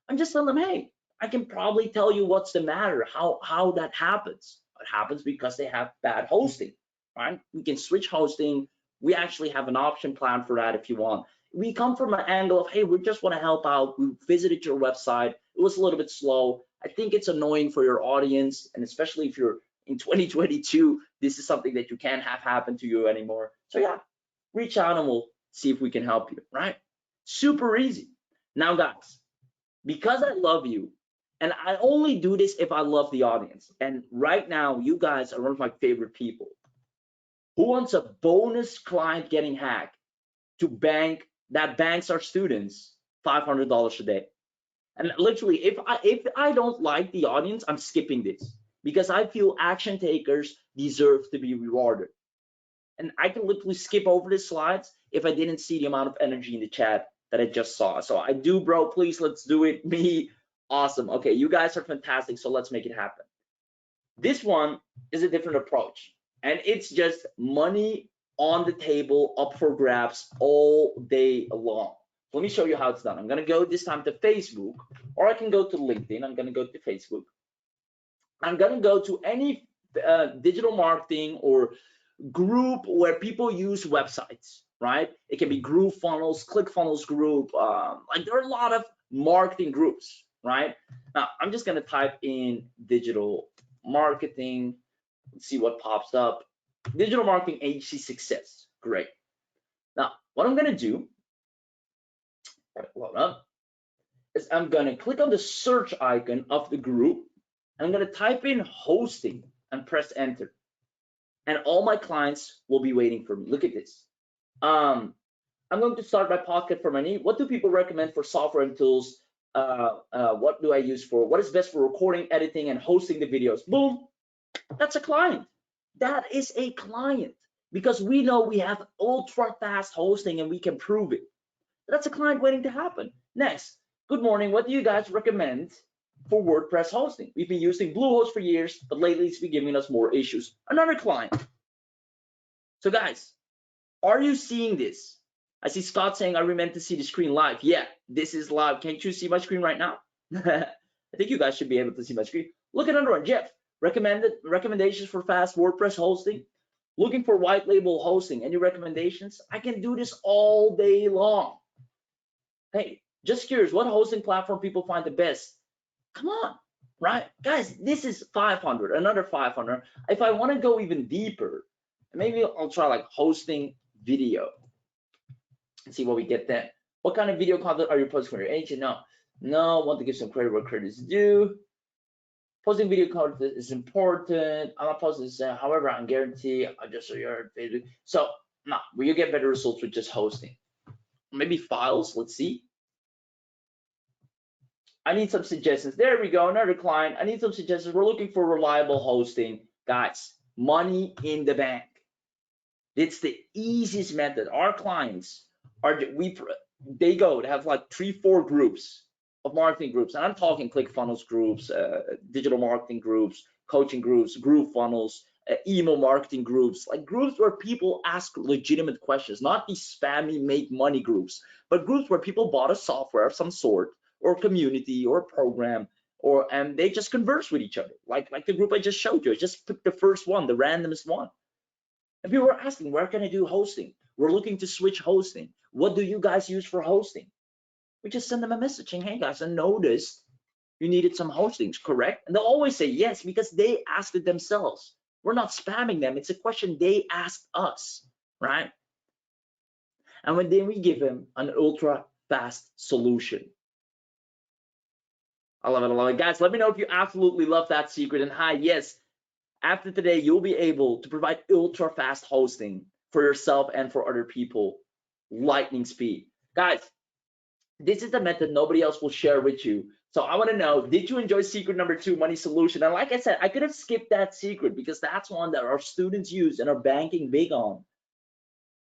I'm just telling them, hey, I can probably tell you what's the matter, how that happens. It happens because they have bad hosting, right? We can switch hosting. We actually have an option plan for that if you want. We come from an angle of, hey, we just want to help out. We visited your website. It was a little bit slow. I think it's annoying for your audience, and especially if you're in 2022, this is something that you can't have happen to you anymore. So yeah, reach out and we'll see if we can help you, right? Super easy. Now guys, because I love you, and I only do this if I love the audience, and right now you guys are one of my favorite people. Who wants a bonus client getting hacked to banks our students $500 a day? And literally, if I don't like the audience, I'm skipping this, because I feel action takers deserve to be rewarded. And I can literally skip over the slides if I didn't see the amount of energy in the chat that I just saw. So I do, bro, please, let's do it. Me, awesome. Okay, you guys are fantastic, so let's make it happen. This one is a different approach, and it's just money on the table, up for grabs all day long. Let me show you how it's done. I'm gonna go this time to Facebook, or I can go to LinkedIn. I'm gonna go to Facebook. I'm gonna go to any digital marketing or group where people use websites, right? It can be group funnels, ClickFunnels group, like there are a lot of marketing groups, right? Now I'm just gonna type in digital marketing, let's see what pops up. Digital marketing agency success, great. Now what I'm gonna do, load up, is I'm gonna click on the search icon of the group. I'm gonna type in hosting and press enter. And all my clients will be waiting for me. Look at this. I'm going to start my pocket for money. What do people recommend for software and tools? What do I use for? What is best for recording, editing, and hosting the videos? Boom, that's a client. That is a client because we know we have ultra fast hosting and we can prove it. That's a client waiting to happen. Next, good morning. What do you guys recommend for WordPress hosting? We've been using Bluehost for years, but lately it's been giving us more issues. Another client. So guys, are you seeing this? I see Scott saying, are we meant to see the screen live? Yeah, this is live. Can't you see my screen right now? I think you guys should be able to see my screen. Look at another one. Jeff, recommendations for fast WordPress hosting. Looking for white label hosting. Any recommendations? I can do this all day long. Hey, just curious, what hosting platform people find the best? Come on, right? Guys, this is 500, another 500. If I want to go even deeper, maybe I'll try like hosting video and see what we get then. What kind of video content are you posting for your agent? No, want to give some credit where credit is due. Posting video content is important. I'm not posting this, however, on Gurantee, I just saw your Facebook. So, no, will you get better results with just hosting? Maybe files, let's see. I need some suggestions. There we go, another client. I need some suggestions. We're looking for reliable hosting. Guys, money in the bank. It's the easiest method. Our clients are, they have like 3-4 groups of marketing groups. And I'm talking ClickFunnels groups, digital marketing groups, coaching groups, group funnels, email marketing groups, like groups where people ask legitimate questions, not these spammy make money groups, but groups where people bought a software of some sort or community or program, and they just converse with each other. Like the group I just showed you. I just picked the first one, the randomest one. And people were asking, where can I do hosting? We're looking to switch hosting. What do you guys use for hosting? We just send them a message saying, hey guys, I noticed you needed some hostings, correct? And they'll always say yes, because they asked it themselves. We're not spamming them. It's a question they asked us, right? And then we give them an ultra fast solution. I love it, I love it. Guys, let me know if you absolutely love that secret. And hi, yes, after today, you'll be able to provide ultra fast hosting for yourself and for other people, lightning speed. Guys, this is the method nobody else will share with you. So I want to know, did you enjoy secret number 2, money solution? And like I said, I could have skipped that secret because that's one that our students use and are banking big on.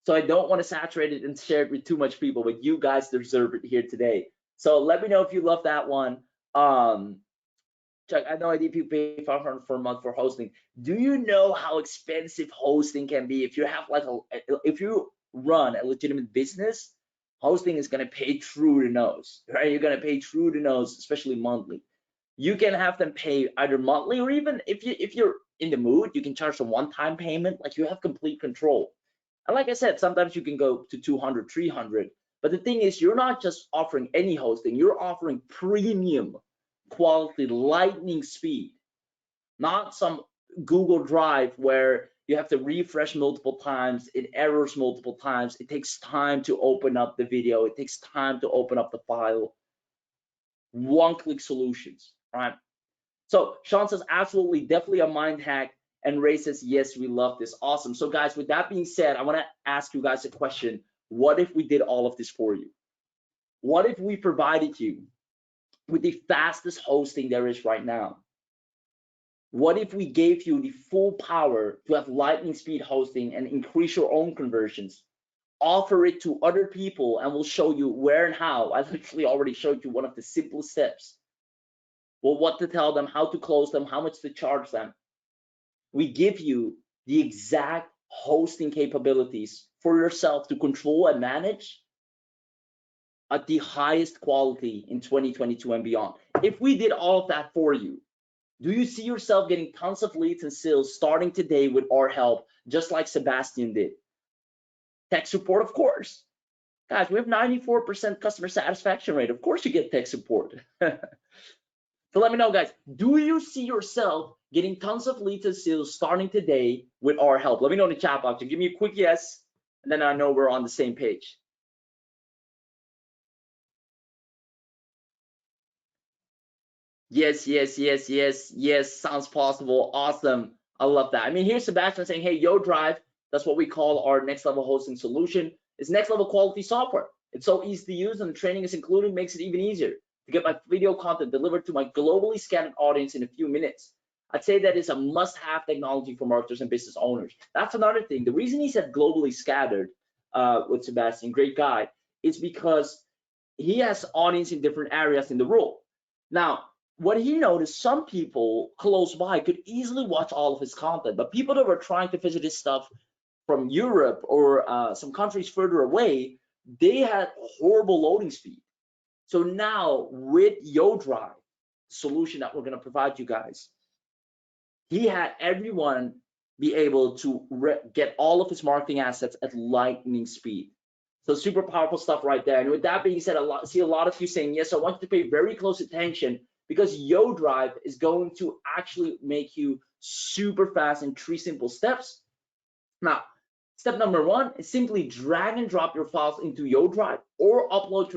So I don't want to saturate it and share it with too much people, but you guys deserve it here today. So let me know if you love that one. Chuck, I have no idea if you pay $500 for a month for hosting. Do you know how expensive hosting can be? If you have like if you run a legitimate business, hosting is gonna pay through the nose, right? You're gonna pay through the nose, especially monthly. You can have them pay either monthly, or even if you're in the mood, you can charge a one-time payment. Like, you have complete control. And like I said, sometimes you can go to 200, 300. But the thing is, you're not just offering any hosting, you're offering premium quality, lightning speed, not some Google Drive where you have to refresh multiple times, it errors multiple times, it takes time to open up the video, it takes time to open up the file. One-click solutions, right? So Sean says, absolutely, definitely a mind hack. And Ray says, yes, we love this. Awesome. So guys, with that being said, I want to ask you guys a question. What if we did all of this for you? What if we provided you with the fastest hosting there is right now? What if we gave you the full power to have lightning speed hosting and increase your own conversions? Offer it to other people, and we'll show you where and how. I literally already showed you one of the simplest steps. Well, what to tell them, how to close them, how much to charge them. We give you the exact hosting capabilities for yourself to control and manage at the highest quality in 2022 and beyond. If we did all of that for you, Do you see yourself getting tons of leads and sales starting today with our help, just like Sebastian did? Tech support, of course. Guys, we have 94% customer satisfaction rate. Of course you get tech support. So let me know, guys, do you see yourself getting tons of leads and sales starting today with our help? Let me know in the chat box and give me a quick yes, and then I know we're on the same page. Yes, yes, yes, yes, yes, sounds possible. Awesome. I love that. I mean, here's Sebastian saying, hey, YoDrive, that's what we call our next level hosting solution. It's next level quality software. It's so easy to use, and the training is included, makes it even easier to get my video content delivered to my globally scattered audience in a few minutes. I'd say that is a must-have technology for marketers and business owners. That's another thing. The reason he said globally scattered with Sebastian, great guy, is because he has audience in different areas in the world. Now, what he noticed, some people close by could easily watch all of his content, but people that were trying to visit his stuff from Europe or some countries further away, they had horrible loading speed. So now with YoDrive solution that we're going to provide you guys, he had everyone be able to get all of his marketing assets at lightning speed. So super powerful stuff right there. And with that being said, I see a lot of you saying, yes, I want you to pay very close attention, because YoDrive is going to actually make you super fast in 3 simple steps. Now, step number 1 is simply drag and drop your files into YoDrive or upload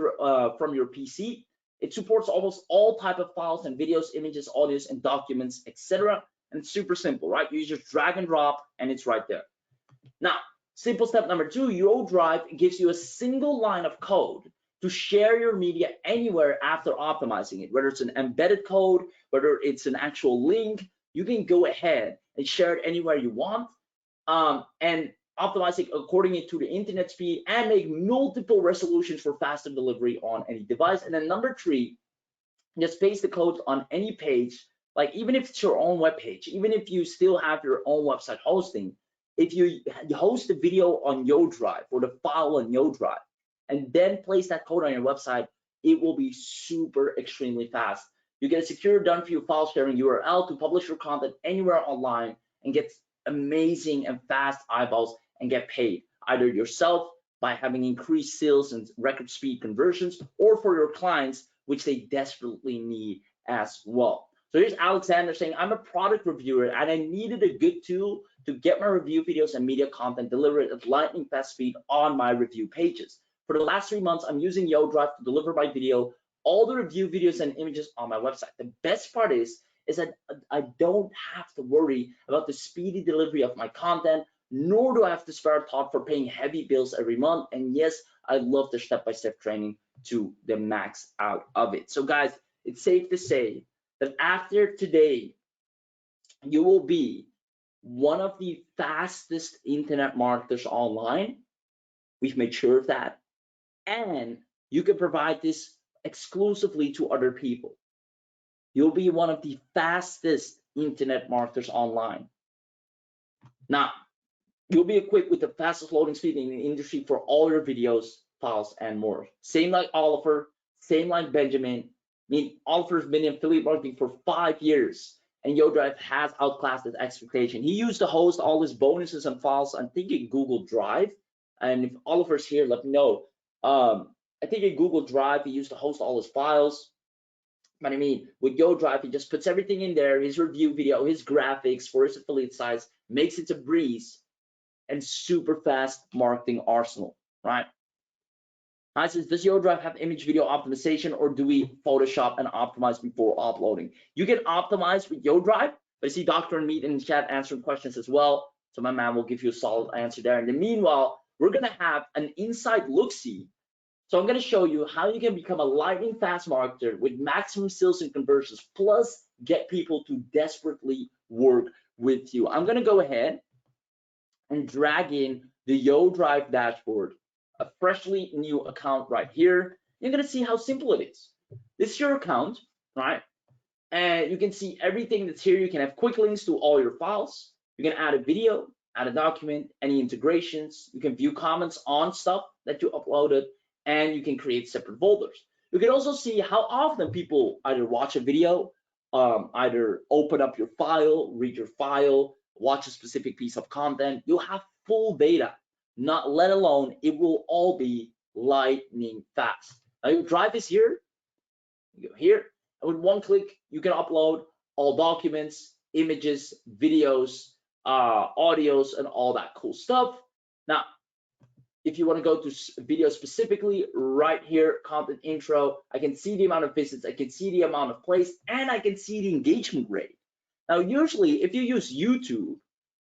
from your PC. It supports almost all type of files and videos, images, audios, and documents, etc. And it's super simple, right? You just drag and drop, and it's right there. Now, simple step number 2, YoDrive gives you a single line of code to share your media anywhere after optimizing it, whether it's an embedded code, whether it's an actual link. You can go ahead and share it anywhere you want, and optimize it according to the internet speed, and make multiple resolutions for faster delivery on any device. And then number 3, just paste the code on any page, like even if it's your own web page, even if you still have your own website hosting, if you host a video on YoDrive or the file on YoDrive, and then place that code on your website, it will be super extremely fast. You get a secure done for you file sharing URL to publish your content anywhere online and get amazing and fast eyeballs and get paid, either yourself by having increased sales and record speed conversions, or for your clients, which they desperately need as well. So here's Alexander saying, I'm a product reviewer and I needed a good tool to get my review videos and media content delivered at lightning fast speed on my review pages. For the last 3 months, I'm using YoDrive to deliver by video all the review videos and images on my website. The best part is that I don't have to worry about the speedy delivery of my content, nor do I have to spare a thought for paying heavy bills every month. And yes, I love the step-by-step training to the max out of it. So guys, it's safe to say that after today, you will be one of the fastest internet marketers online. We've made sure of that. And you can provide this exclusively to other people. You'll be one of the fastest internet marketers online. Now, you'll be equipped with the fastest loading speed in the industry for all your videos, files, and more. Same like Oliver, same like Benjamin. I mean, Oliver's been in affiliate marketing for 5 years, and YoDrive has outclassed his expectation. He used to host all his bonuses and files, I'm thinking Google Drive. And if Oliver's here, let me know. I think in Google Drive, he used to host all his files. But I mean, with YoDrive, he just puts everything in there, his review video, his graphics for his affiliate sites, makes it a breeze, and super fast marketing arsenal, right? I says, does YoDrive have image video optimization, or do we Photoshop and optimize before uploading? You can optimize with YoDrive, but I see Dr. and Meet in the chat answering questions as well. So my man will give you a solid answer there. In the meanwhile, we're gonna have an inside look-see. So I'm gonna show you how you can become a lightning fast marketer with maximum sales and conversions, plus get people to desperately work with you. I'm gonna go ahead and drag in the YoDrive dashboard, a freshly new account right here. You're gonna see how simple it is. This is your account, right? And you can see everything that's here. You can have quick links to all your files. You can add a video, add a document, any integrations. You can view comments on stuff that you uploaded, and you can create separate folders. You can also see how often people either watch a video either open up your file, read your file, watch a specific piece of content. You'll have full data, not let alone it will all be lightning fast. Now your drive is here. You go here, and with one click, you can upload all documents, images, videos, audios, and all that cool stuff. Now, if you want to go to video specifically, right here, content intro, I can see the amount of visits, I can see the amount of plays, and I can see the engagement rate. Now, usually, if you use YouTube,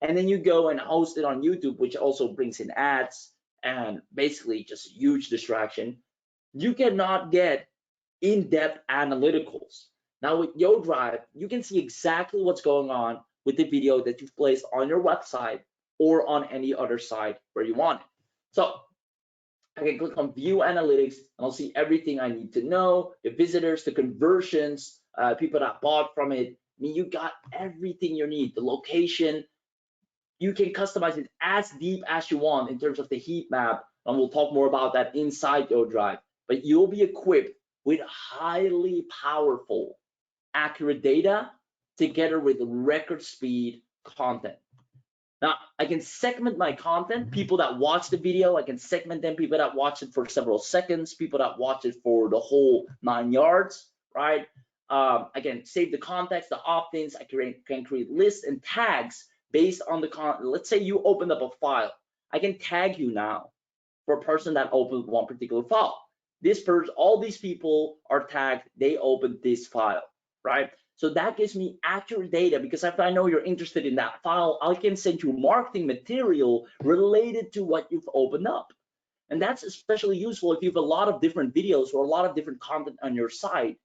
and then you go and host it on YouTube, which also brings in ads, and basically just a huge distraction, you cannot get in-depth analyticals. Now with YoDrive, you can see exactly what's going on with the video that you've placed on your website or on any other site where you want it. So I can click on View Analytics, and I'll see everything I need to know, the visitors, the conversions, people that bought from it. I mean, you got everything you need, the location. You can customize it as deep as you want in terms of the heat map, and we'll talk more about that inside YoDrive. But you'll be equipped with highly powerful, accurate data together with record speed content. Now, I can segment my content, people that watch the video, I can segment them, people that watch it for several seconds, people that watch it for the whole 9 yards, right? I can save the context, the opt-ins, I can create lists and tags based on the content. Let's say you opened up a file. I can tag you now for a person that opened one particular file. This person, all these people are tagged, they opened this file, right? So that gives me accurate data, because if I know you're interested in that file, I can send you marketing material related to what you've opened up. And that's especially useful if you have a lot of different videos or a lot of different content on your site,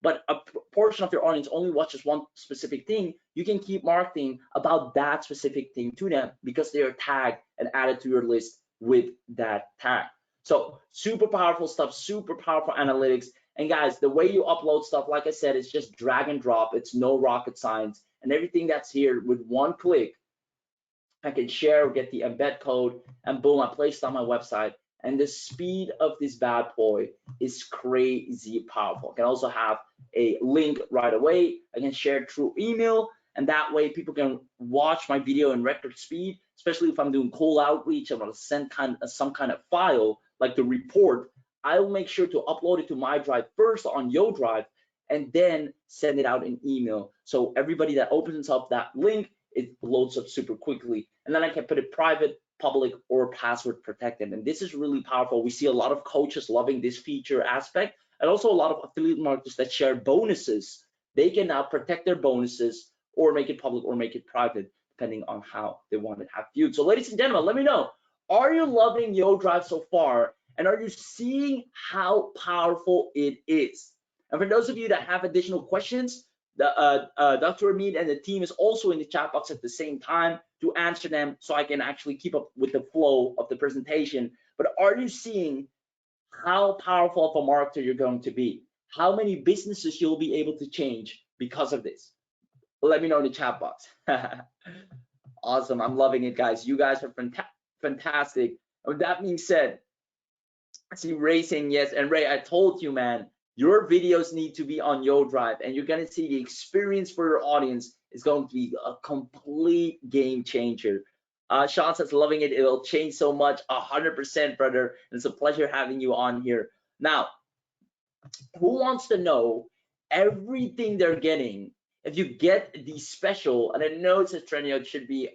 but a portion of your audience only watches one specific thing. You can keep marketing about that specific thing to them because they are tagged and added to your list with that tag. So super powerful stuff, super powerful analytics. And guys, the way you upload stuff, like I said, is just drag and drop. It's no rocket science. And everything that's here with one click, I can share or get the embed code, and boom, I placed on my website. And the speed of this bad boy is crazy powerful. I can also have a link right away. I can share it through email, and that way people can watch my video in record speed, especially if I'm doing cold outreach. I want to send some kind of file like the report. I'll make sure to upload it to my drive first on YoDrive, and then send it out in email. So everybody that opens up that link, it loads up super quickly. And then I can put it private, public, or password protected. And this is really powerful. We see a lot of coaches loving this feature aspect, and also a lot of affiliate marketers that share bonuses. They can now protect their bonuses or make it public or make it private, depending on how they want to have viewed. So ladies and gentlemen, let me know, are you loving YoDrive so far? And are you seeing how powerful it is? And for those of you that have additional questions, Dr. Amit and the team is also in the chat box at the same time to answer them, so I can actually keep up with the flow of the presentation. But are you seeing how powerful of a marketer you're going to be? How many businesses you'll be able to change because of this? Let me know in the chat box. Awesome, I'm loving it, guys. You guys are fantastic. With that being said, I see Ray saying yes. And Ray, I told you, man, your videos need to be on YoDrive, and you're gonna see the experience for your audience is going to be a complete game changer. Sean says, loving it. It'll change so much. 100%, brother. And it's a pleasure having you on here. Now, who wants to know everything they're getting if you get the special? And I know it says trending, it should be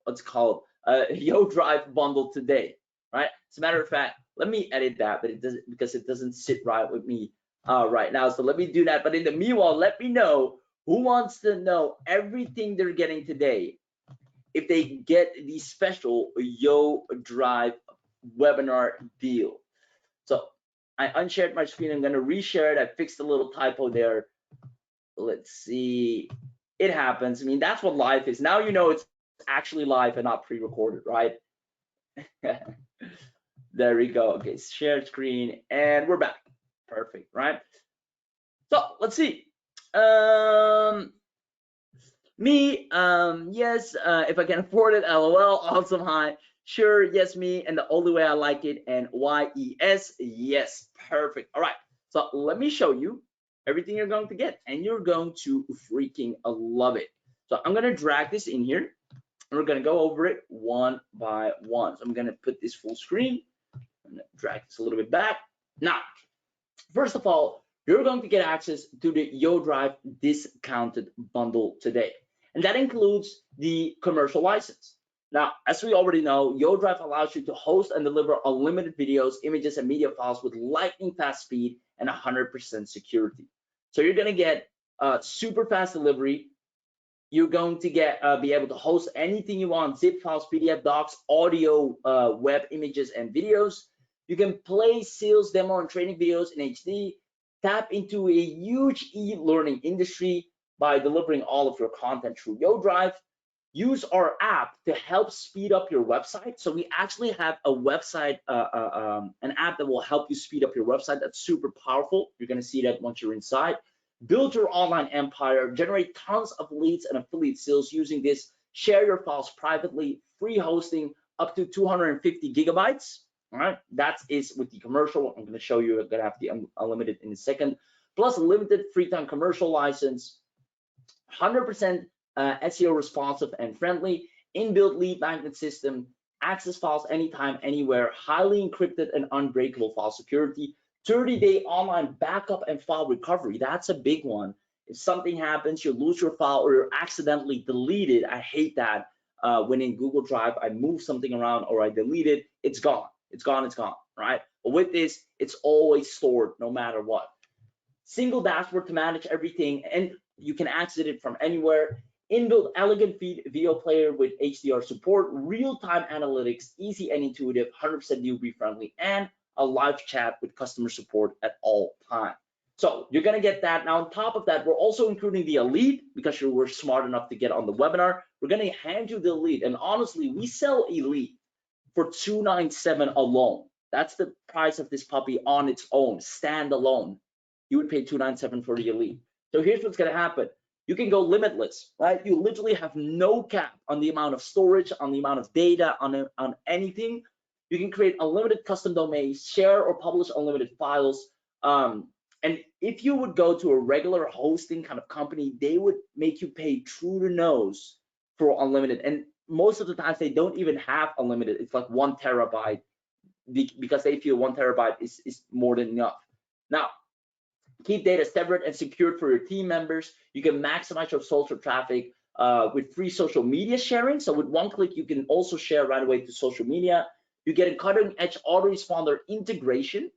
what's called YoDrive bundle today, right? As a matter of fact, let me edit that, but it doesn't, because it doesn't sit right with me right now. So let me do that. But in the meanwhile, let me know who wants to know everything they're getting today if they get the special YoDrive webinar deal. So I unshared my screen. I'm going to reshare it. I fixed a little typo there. Let's see. It happens. I mean, that's what live is. Now you know it's actually live and not pre-recorded, right? There we go. Okay, share screen, and we're back. Perfect, right? So let's see. Me, yes, if I can afford it, LOL, awesome, hi. Sure, yes, me, and the only way I like it, and YES, yes, perfect. All right, so let me show you. everything you're going to get, and you're going to freaking love it. So I'm gonna drag this in here, and we're gonna go over it one by one. So I'm gonna put this full screen. I'm gonna drag this a little bit back. Now, first of all, you're going to get access to the YoDrive discounted bundle today, and that includes the commercial license. Now, as we already know, YoDrive allows you to host and deliver unlimited videos, images, and media files with lightning fast speed and 100% security. So you're going to get super fast delivery. You're going to get be able to host anything you want: zip files, PDF docs, audio, web images, and videos. You can play sales, demo, and training videos in HD. Tap into a huge e-learning industry by delivering all of your content through YoDrive. Use our app to help speed up your website. So we actually have a website, an app that will help you speed up your website. That's super powerful. You're gonna see that once you're inside. Build your online empire, generate tons of leads and affiliate sales using this. Share your files privately, free hosting up to 250 gigabytes. All right, that is with the commercial. I'm gonna show you, I'm gonna have the unlimited in a second. Plus a limited free time commercial license, 100% SEO responsive and friendly, inbuilt lead magnet system, access files anytime, anywhere, highly encrypted and unbreakable file security, 30-day online backup and file recovery. That's a big one. If something happens, you lose your file or you're accidentally deleted, I hate that. When in Google Drive, I move something around or I delete it, it's gone. It's gone, it's gone, right? But with this, it's always stored no matter what. Single dashboard to manage everything, and you can access it from anywhere. Inbuilt elegant video player with HDR support, real-time analytics, easy and intuitive, 100% newbie friendly, and a live chat with customer support at all times. So you're gonna get that. Now on top of that, we're also including the Elite because you were smart enough to get on the webinar. We're gonna hand you the Elite, and honestly, we sell Elite for $297 alone. That's the price of this puppy on its own, standalone. You would pay $297 for the Elite. So here's what's gonna happen. You can go limitless, right? You literally have no cap on the amount of storage, on the amount of data, on anything. You can create unlimited custom domains, share or publish unlimited files. And if you would go to a regular hosting kind of company, they would make you pay through the nose for unlimited. And most of the times they don't even have unlimited. It's like 1 terabyte because they feel 1 terabyte is more than enough. Now, keep data separate and secured for your team members. You can maximize your social traffic with free social media sharing. So with one click, you can also share right away to social media. You get a cutting edge autoresponder integration.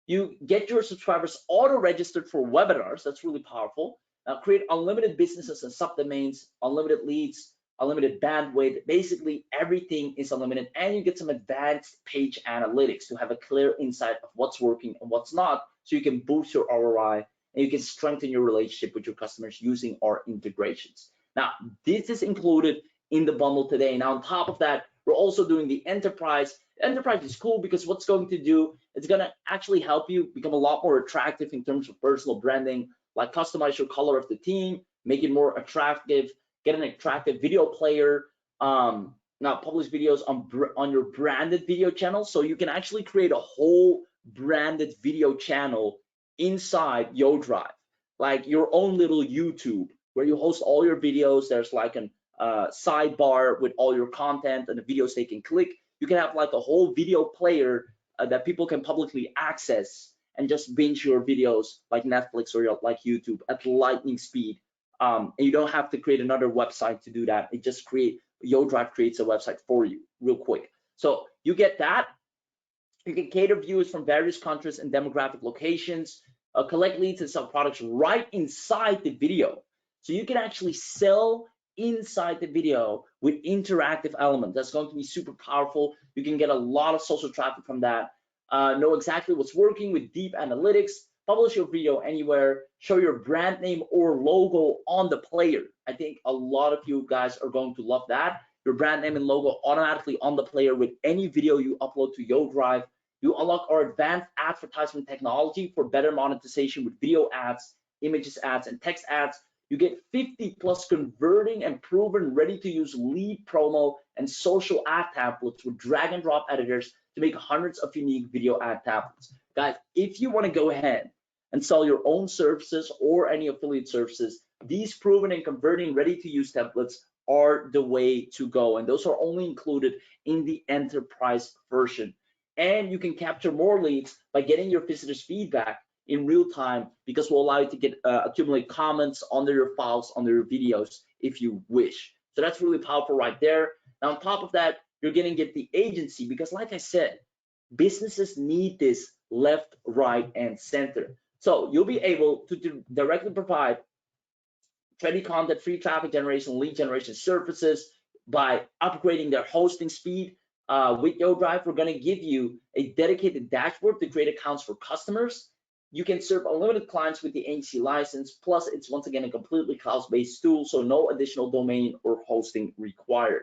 You get your subscribers auto-registered for webinars. That's really powerful. Create unlimited businesses and subdomains, unlimited leads, unlimited bandwidth. Basically, everything is unlimited, and you get some advanced page analytics to have a clear insight of what's working and what's not, so you can boost your ROI and you can strengthen your relationship with your customers using our integrations. Now, this is included in the bundle today. Now, on top of that, we're also doing the enterprise. Enterprise is cool because what's going to do, it's going to actually help you become a lot more attractive in terms of personal branding, like customize your color of the team, make it more attractive, get an attractive video player, now publish videos on your branded video channel. So you can actually create a whole branded video channel inside YoDrive, like your own little YouTube where you host all your videos. There's like an sidebar with all your content and the videos they can click. You can have like a whole video player that people can publicly access and just binge your videos like Netflix or like YouTube at lightning speed. And you don't have to create another website to do that. It just YoDrive creates a website for you real quick. So you get that. You can cater viewers from various countries and demographic locations, collect leads and sell products right inside the video. So you can actually sell inside the video with interactive elements. That's going to be super powerful. You can get a lot of social traffic from that. Know exactly what's working with deep analytics. Publish your video anywhere. Show your brand name or logo on the player. I think a lot of you guys are going to love that. Your brand name and logo automatically on the player with any video you upload to YoDrive. You unlock our advanced advertisement technology for better monetization with video ads, images ads, and text ads. You get 50 plus converting and proven ready to use lead promo and social ad templates with drag and drop editors to make hundreds of unique video ad templates. Guys, if you want to go ahead and sell your own services or any affiliate services, these proven and converting ready-to-use templates are the way to go. And those are only included in the enterprise version. And you can capture more leads by getting your visitors' feedback in real time, because we'll allow you to get accumulate comments under your files, under your videos if you wish. So that's really powerful right there. Now, on top of that, you're going to get the agency, because like I said, businesses need this left, right, and center. So you'll be able to directly provide trendy content, free traffic generation, lead generation services by upgrading their hosting speed. With YoDrive, we're going to give you a dedicated dashboard to create accounts for customers. You can serve unlimited clients with the agency license. Plus, it's once again a completely cloud-based tool, so no additional domain or hosting required.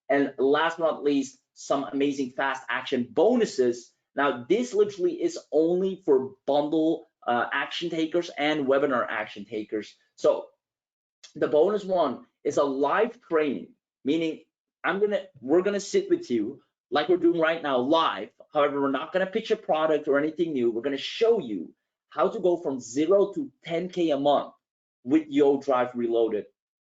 And last but not least, some amazing fast action bonuses. Now, this literally is only for bundle action takers and webinar action takers. So the bonus one is a live training, meaning we're gonna sit with you like we're doing right now live. However, we're not gonna pitch a product or anything new. We're gonna show you how to go from 0 to 10K a month with YoDrive Reloaded.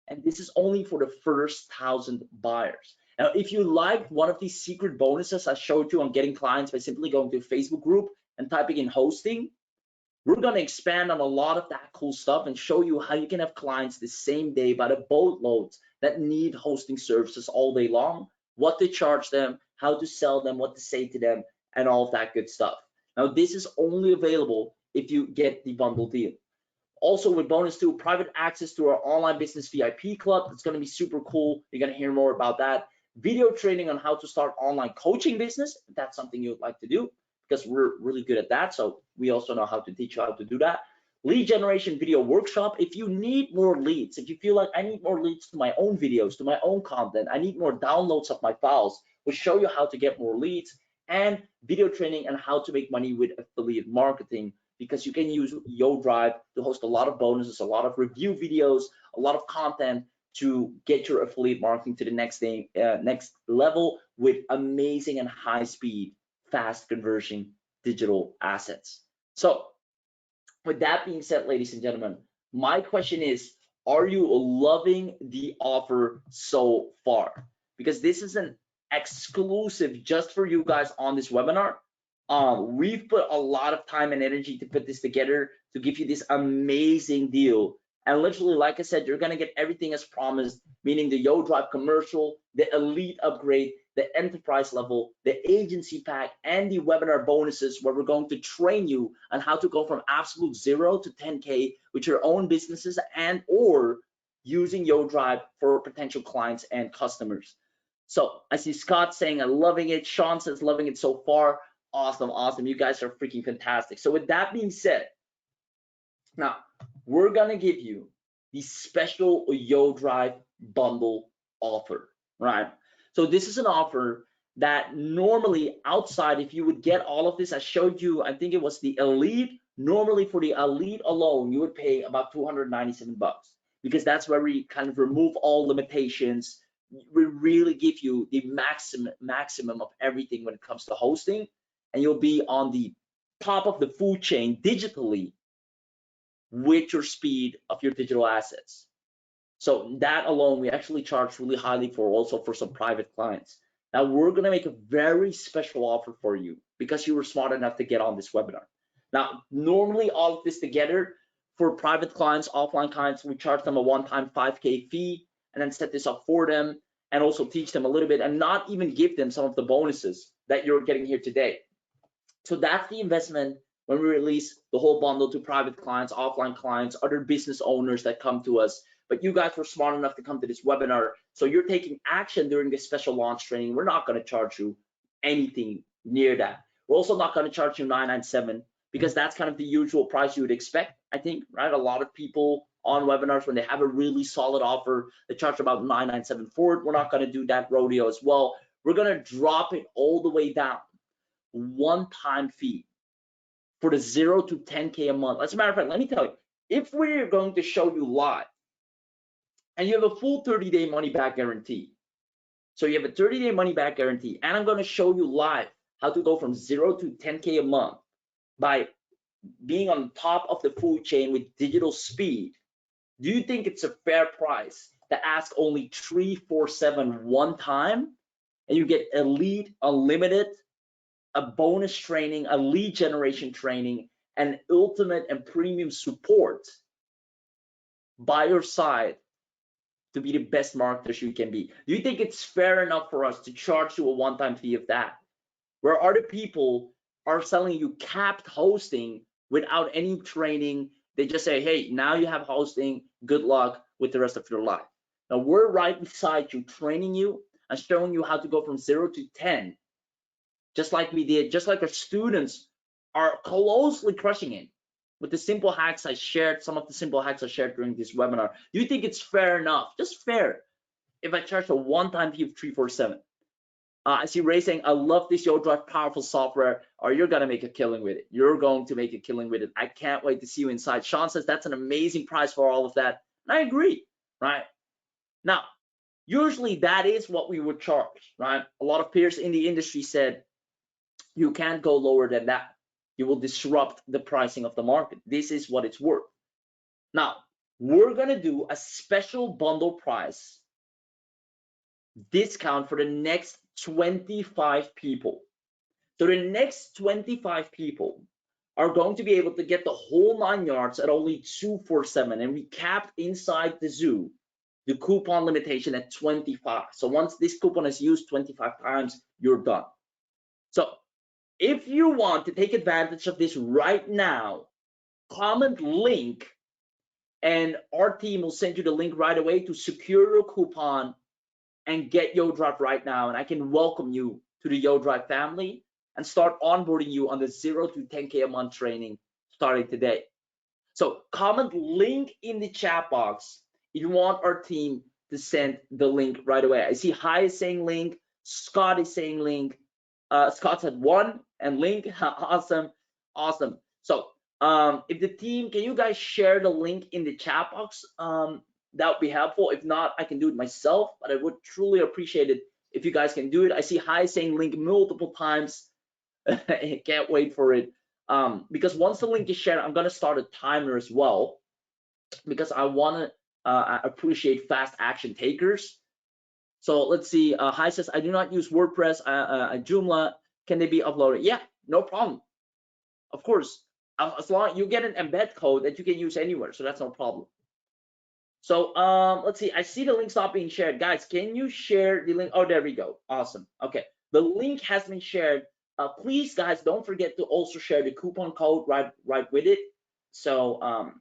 And this is only for the first 1,000 buyers. Now, if you like one of these secret bonuses I showed you on getting clients by simply going to a Facebook group and typing in hosting, we're going to expand on a lot of that cool stuff and show you how you can have clients the same day by the boatloads that need hosting services all day long, what to charge them, how to sell them, what to say to them, and all of that good stuff. Now, this is only available if you get the bundle deal. Also, with bonus 2, private access to our online business VIP club. It's going to be super cool. You're going to hear more about that. Video training on how to start online coaching business, if that's something you would like to do, because we're really good at that. So we also know how to teach you how to do that. Lead generation video workshop. If you need more leads, if you feel like I need more leads to my own videos, to my own content, I need more downloads of my files, we'll show you how to get more leads. And video training on how to make money with affiliate marketing, because you can use YoDrive to host a lot of bonuses, a lot of review videos, a lot of content to get your affiliate marketing to the next level with amazing and high speed, fast conversion digital assets. So with that being said, ladies and gentlemen, my question is, are you loving the offer so far? Because this is an exclusive just for you guys on this webinar. We've put a lot of time and energy to put this together to give you this amazing deal. And literally, like I said, you're gonna get everything as promised, meaning the YoDrive Commercial, the Elite upgrade, the enterprise level, the agency pack, and the webinar bonuses, where we're going to train you on how to go from absolute 0 to 10K with your own businesses and or using YoDrive for potential clients and customers. So I see Scott saying, I'm loving it. Sean says, loving it so far. Awesome, awesome. You guys are freaking fantastic. So with that being said, now we're gonna give you the special YoDrive bundle offer, right? So this is an offer that normally outside, if you would get all of this, I showed you, I think it was the Elite. Normally for the Elite alone, you would pay about $297, because that's where we kind of remove all limitations. We really give you the maximum of everything when it comes to hosting, and you'll be on the top of the food chain digitally with your speed of your digital assets. So that alone, we actually charge really highly for, also for some private clients. Now we're gonna make a very special offer for you because you were smart enough to get on this webinar. Now, normally all of this together for private clients, offline clients, we charge them a one-time 5K fee and then set this up for them and also teach them a little bit and not even give them some of the bonuses that you're getting here today. So that's the investment when we release the whole bundle to private clients, offline clients, other business owners that come to us. But you guys were smart enough to come to this webinar, so you're taking action during this special launch training. We're not going to charge you anything near that. We're also not going to charge you $997 because that's kind of the usual price you would expect, I think, right? A lot of people on webinars, when they have a really solid offer, they charge about $997 for it. We're not going to do that rodeo as well. We're going to drop it all the way down, one-time fee for the 0 to 10K a month. As a matter of fact, let me tell you, if we're going to show you live, and you have a full 30-day money-back guarantee. So you have a 30-day money-back guarantee, and I'm going to show you live how to go from 0 to 10K a month by being on top of the food chain with digital speed, do you think it's a fair price to ask only 347 one time and you get elite, unlimited, a bonus training, a lead generation training, and ultimate and premium support by your side to be the best marketers you can be? Do you think it's fair enough for us to charge you a one-time fee of that, where other people are selling you capped hosting without any training? They just say, hey, now you have hosting, good luck with the rest of your life. Now we're right beside you, training you and showing you how to go from 0 to 10, just like we did, just like our students are closely crushing it with the simple hacks I shared, some of the simple hacks I shared during this webinar. Do you think it's fair enough, just fair, if I charge a one-time fee of 347? I see Ray saying, I love this YoDrive powerful software, or you're gonna make a killing with it. You're going to make a killing with it. I can't wait to see you inside. Sean says that's an amazing price for all of that. And I agree, right? Now, usually that is what we would charge, right? A lot of peers in the industry said, you can't go lower than that. You will disrupt the pricing of the market. This is what it's worth. Now, we're gonna do a special bundle price discount for the next 25 people. So the next 25 people are going to be able to get the whole 9 yards at only 247, and we capped inside the zoo the coupon limitation at 25. So once this coupon is used 25 times, you're done. So if you want to take advantage of this right now, comment link and our team will send you the link right away to secure your coupon and get YoDrive right now. And I can welcome you to the YoDrive family and start onboarding you on the 0 to 10K a month training starting today. So comment link in the chat box if you want our team to send the link right away. I see Hi is saying link, Scott is saying link. Scott said one and link. Awesome, awesome. So if the team, can you guys share the link in the chat box? That would be helpful. If not, I can do it myself, but I would truly appreciate it if you guys can do it. I see Hi saying link multiple times. I can't wait for it. Because once the link is shared, I'm gonna start a timer as well, because I wanna appreciate fast action takers. So let's see, Hi says, I do not use WordPress, Joomla, can they be uploaded? Yeah, no problem. Of course, as long as you get an embed code that you can use anywhere, so that's no problem. So let's see, I see the link's not being shared. Guys, can you share the link? Oh, there we go, awesome. Okay, the link has been shared. Please, guys, don't forget to also share the coupon code right with it, so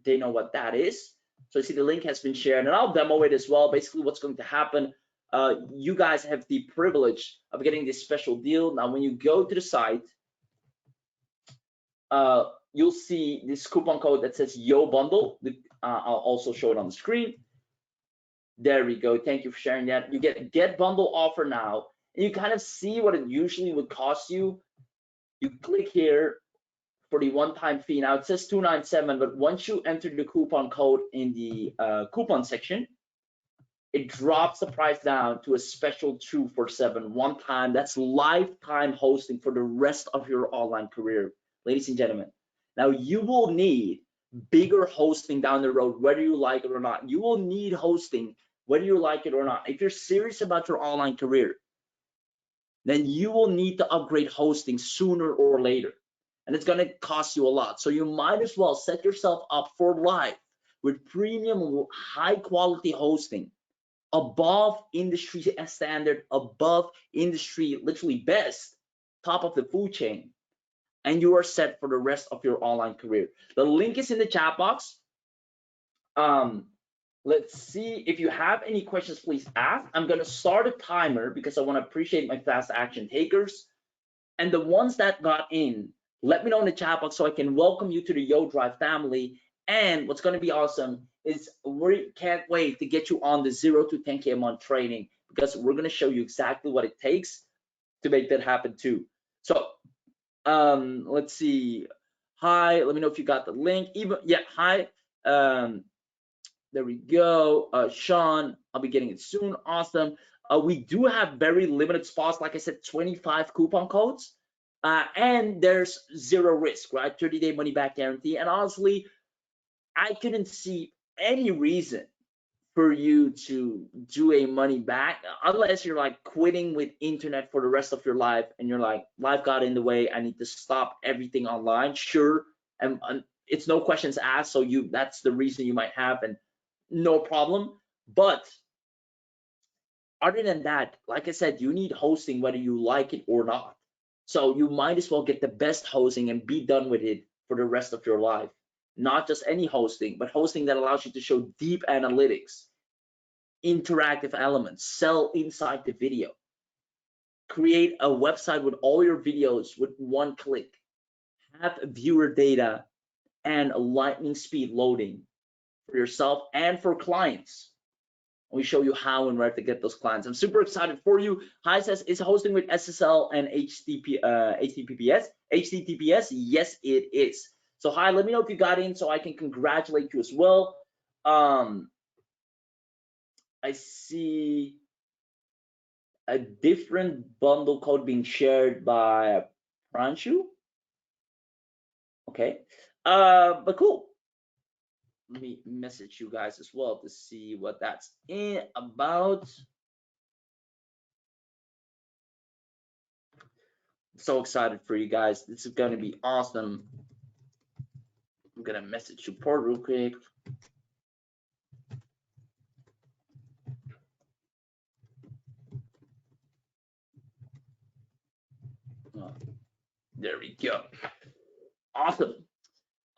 they know what that is. So I see the link has been shared, and I'll demo it as well. Basically, what's going to happen, you guys have the privilege of getting this special deal. Now, when you go to the site, you'll see this coupon code that says YoBundle. I'll also show it on the screen. There we go. Thank you for sharing that. You get bundle offer now, and you kind of see what it usually would cost you. You click here for the one-time fee. Now it says 297, but once you enter the coupon code in the coupon section, it drops the price down to a special 247 one time. That's lifetime hosting for the rest of your online career, ladies and gentlemen. Now you will need bigger hosting down the road, whether you like it or not. You will need hosting whether you like it or not. If you're serious about your online career, then you will need to upgrade hosting sooner or later, and it's going to cost you a lot. So you might as well set yourself up for life with premium, high quality hosting above industry standard, above industry literally best, top of the food chain, and you are set for the rest of your online career. The link is in the chat box. Let's see, if you have any questions, please ask. I'm gonna start a timer because I want to appreciate my fast action takers, and the ones that got in, let me know in the chat box so I can welcome you to the YoDrive family. And what's going to be awesome is we can't wait to get you on the 0 to 10K a month training, because we're going to show you exactly what it takes to make that happen too. So let's see. Hi, let me know if you got the link. Even yeah, hi. There we go. Sean, I'll be getting it soon. Awesome. We do have very limited spots. Like I said, 25 coupon codes. And there's zero risk, right? 30-day money back guarantee. And honestly, I couldn't see any reason for you to do a money back unless you're like quitting with internet for the rest of your life and you're like, life got in the way, I need to stop everything online. Sure, and it's no questions asked, so that's the reason you might have, and no problem. But other than that, like I said, you need hosting whether you like it or not. So you might as well get the best hosting and be done with it for the rest of your life. Not just any hosting, but hosting that allows you to show deep analytics, interactive elements, sell inside the video, create a website with all your videos with one click, have viewer data and lightning speed loading for yourself and for clients. We show you how and where to get those clients. I'm super excited for you. Hi says, is hosting with SSL and HTTPS? Yes, it is. So hi, let me know if you got in so I can congratulate you as well. I see a different bundle code being shared by Pranshu. Okay, but cool. Let me message you guys as well to see what that's about. So excited for you guys. This is gonna be awesome. I'm gonna message support real quick. Oh, there we go. Awesome.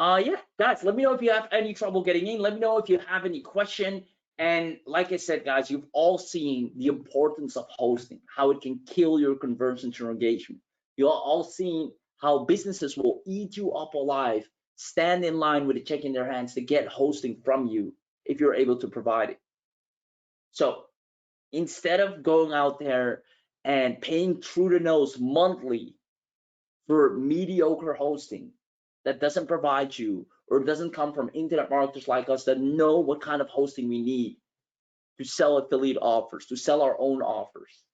Yeah, guys, let me know if you have any trouble getting in. Let me know if you have any question. And like I said, guys, you've all seen the importance of hosting, how it can kill your conversions to your engagement. You've all seen how businesses will eat you up alive, stand in line with a check in their hands to get hosting from you if you're able to provide it. So instead of going out there and paying through the nose monthly for mediocre hosting that doesn't provide you or doesn't come from internet marketers like us that know what kind of hosting we need to sell affiliate offers, to sell our own offers,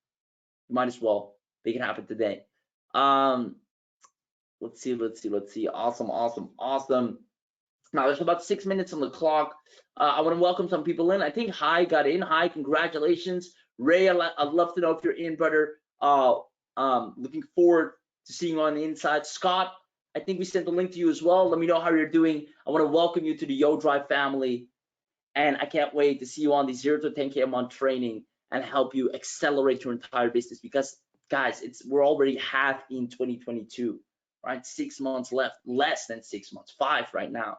you might as well make it happen today. Let's see. Awesome. Now there's about 6 minutes on the clock. I want to welcome some people in. I think Hi got in. Hi, congratulations. Ray, I'd love to know if you're in, brother. Looking forward to seeing you on the inside. Scott, I think we sent the link to you as well. Let me know how you're doing. I want to welcome you to the YoDrive family. And I can't wait to see you on the 0 to 10K a month training and help you accelerate your entire business, because guys, we're already half in 2022, right? 6 months left, less than 6 months, 5 right now.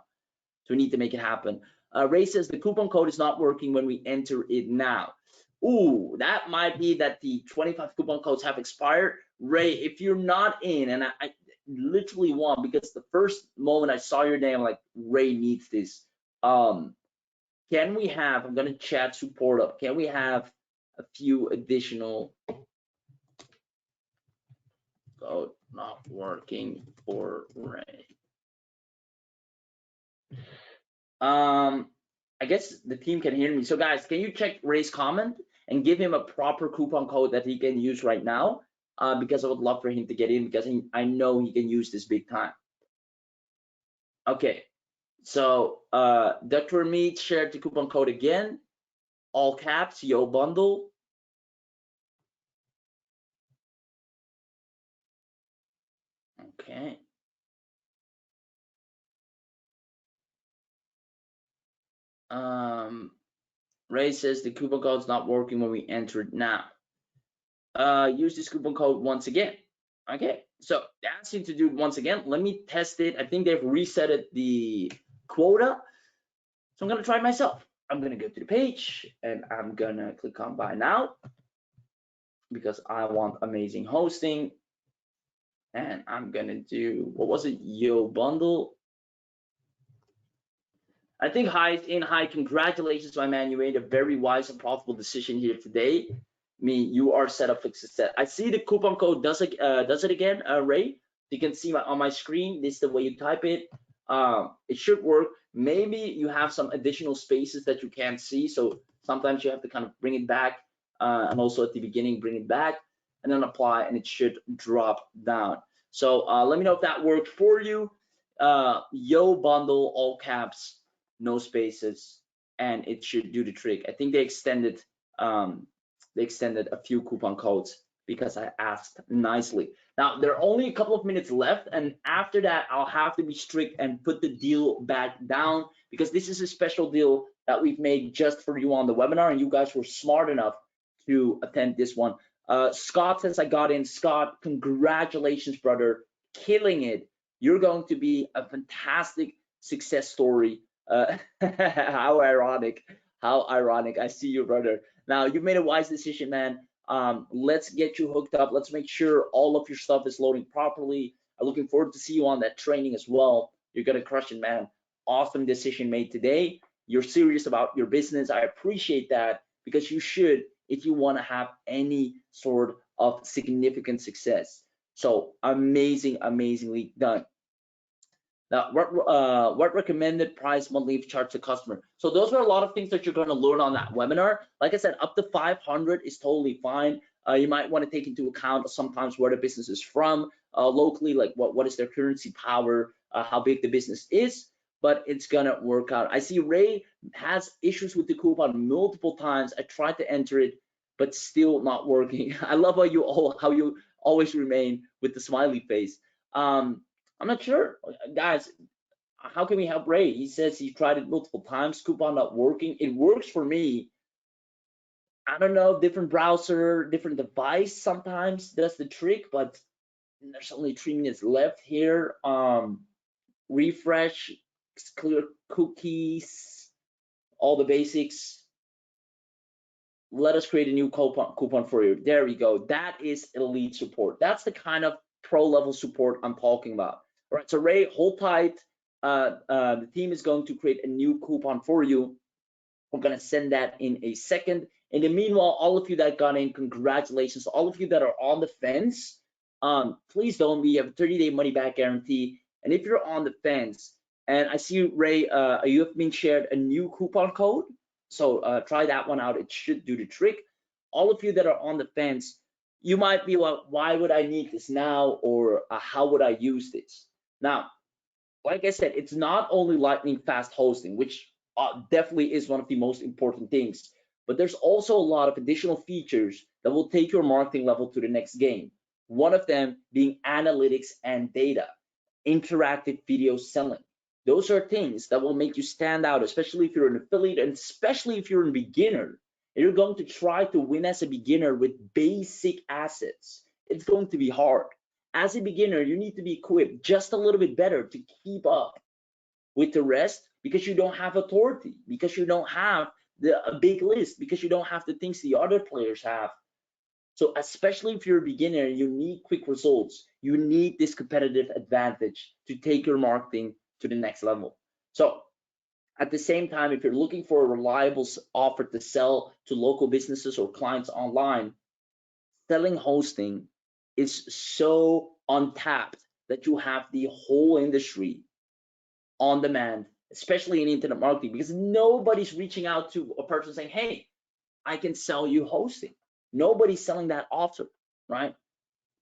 So we need to make it happen. Ray says the coupon code is not working when we enter it now. Ooh, that might be that the 25 coupon codes have expired. Ray, if you're not in, and I literally want, because the first moment I saw your name, I'm like, Ray needs this. Can we have, I'm gonna chat support up, can we have a few additional code not working for Ray? I guess the team can hear me. So guys, can you check Ray's comment and give him a proper coupon code that he can use right now? Because I would love for him to get in, because I know he can use this big time. Okay, so Dr. Mead shared the coupon code again, all caps, Yo Bundle. Okay. Ray says the coupon code's not working when we enter it now. Use this coupon code once again. Okay, so asking to do it once again. Let me test it. I think they've reset the quota, so I'm gonna try it myself. I'm gonna go to the page and I'm gonna click on buy now because I want amazing hosting, and I'm gonna do, what was it, Yo Bundle. I think Hi is in. Hi, congratulations, my man. You made a very wise and profitable decision here today. You are set up for success. I see the coupon code does it again, Ray. You can see on my screen. This is the way you type it. It should work. Maybe you have some additional spaces that you can't see, so sometimes you have to kind of bring it back, and also at the beginning bring it back, and then apply, and it should drop down. So let me know if that worked for you. Yo Bundle, all caps, no spaces, and it should do the trick. I think they extended a few coupon codes because I asked nicely. Now there are only a couple of minutes left, and after that I'll have to be strict and put the deal back down because this is a special deal that we've made just for you on the webinar, and you guys were smart enough to attend this one. Scott says I got in. Scott, congratulations, brother, killing it. You're going to be a fantastic success story. How ironic, how ironic. I see you, brother. Now you made a wise decision, man. Let's get you hooked up. Let's make sure all of your stuff is loading properly. I'm looking forward to see you on that training as well. You're gonna crush it, man. Awesome decision made today. You're serious about your business. I appreciate that because you should if you want to have any sort of significant success. So amazing, amazingly done. Now, what recommended price monthly charge to customer? So those are a lot of things that you're going to learn on that webinar. Like I said, up to 500 is totally fine. You might want to take into account sometimes where the business is from locally, like what is their currency power, how big the business is, but it's gonna work out. I see Ray has issues with the coupon multiple times. I tried to enter it, but still not working. I love how you always remain with the smiley face. I'm not sure, guys. How can we help Ray? He says he tried it multiple times, coupon not working. It works for me. I don't know, different browser, different device sometimes does the trick, but there's only 3 minutes left here. Refresh, clear cookies, all the basics. Let us create a new coupon for you. There we go. That is elite support. That's the kind of pro level support I'm talking about. All right, so Ray, hold tight. The team is going to create a new coupon for you. We're gonna send that in a second. In the meanwhile, all of you that got in, congratulations. All of you that are on the fence, please don't be. You have a 30-day money back guarantee. And if you're on the fence, and I see Ray, you have been shared a new coupon code. So try that one out. It should do the trick. All of you that are on the fence, you might be like, why would I need this now? Or how would I use this? Now, like I said, it's not only lightning fast hosting, which definitely is one of the most important things, but there's also a lot of additional features that will take your marketing level to the next game. One of them being analytics and data, interactive video selling. Those are things that will make you stand out, especially if you're an affiliate and especially if you're a beginner. And you're going to try to win as a beginner with basic assets. It's going to be hard. As a beginner, you need to be equipped just a little bit better to keep up with the rest because you don't have authority, because you don't have a big list, because you don't have the things the other players have. So especially if you're a beginner, you need quick results. You need this competitive advantage to take your marketing to the next level. So at the same time, if you're looking for a reliable offer to sell to local businesses or clients online, selling hosting is so untapped that you have the whole industry on demand, especially in internet marketing, because nobody's reaching out to a person saying, hey, I can sell you hosting. Nobody's selling that offer, right?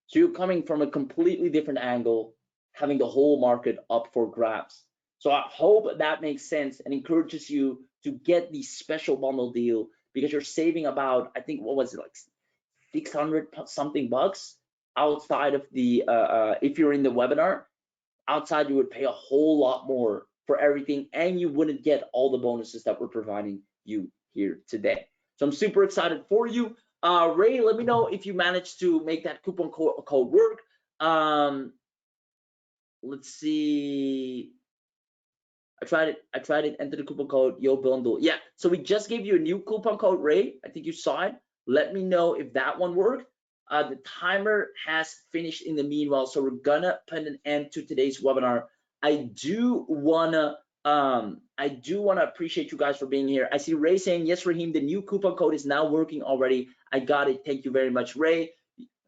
So you're coming from a completely different angle, having the whole market up for grabs. So I hope that makes sense and encourages you to get the special bundle deal because you're saving about, I think, what was it, like 600 something bucks outside of the, if you're in the webinar, outside you would pay a whole lot more for everything and you wouldn't get all the bonuses that we're providing you here today. So I'm super excited for you. Ray, let me know if you managed to make that coupon code work. Let's see. I tried it, enter the coupon code, Yo Bundle. Yeah, so we just gave you a new coupon code, Ray. I think you saw it. Let me know if that one worked. The timer has finished in the meanwhile, so we're gonna put an end to today's webinar. I do wanna appreciate you guys for being here. I see Ray saying, yes, Raheem, the new coupon code is now working already. I got it. Thank you very much, Ray.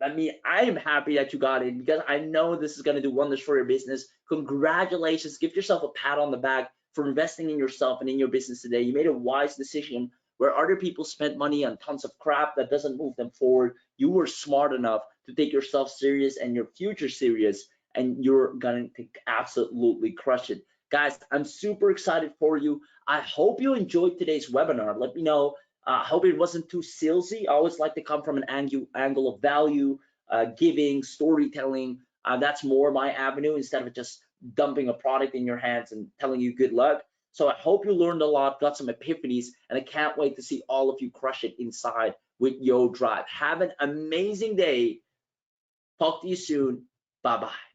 I mean, I am happy that you got it because I know this is going to do wonders for your business. Congratulations. Give yourself a pat on the back for investing in yourself and in your business today. You made a wise decision where other people spent money on tons of crap that doesn't move them forward. You were smart enough to take yourself serious and your future serious, and you're going to absolutely crush it. Guys, I'm super excited for you. I hope you enjoyed today's webinar. Let me know. I hope it wasn't too salesy. I always like to come from an angle of value, giving, storytelling. That's more my avenue instead of just dumping a product in your hands and telling you good luck. So I hope you learned a lot, got some epiphanies, and I can't wait to see all of you crush it inside with YoDrive. Have an amazing day. Talk to you soon. Bye-bye.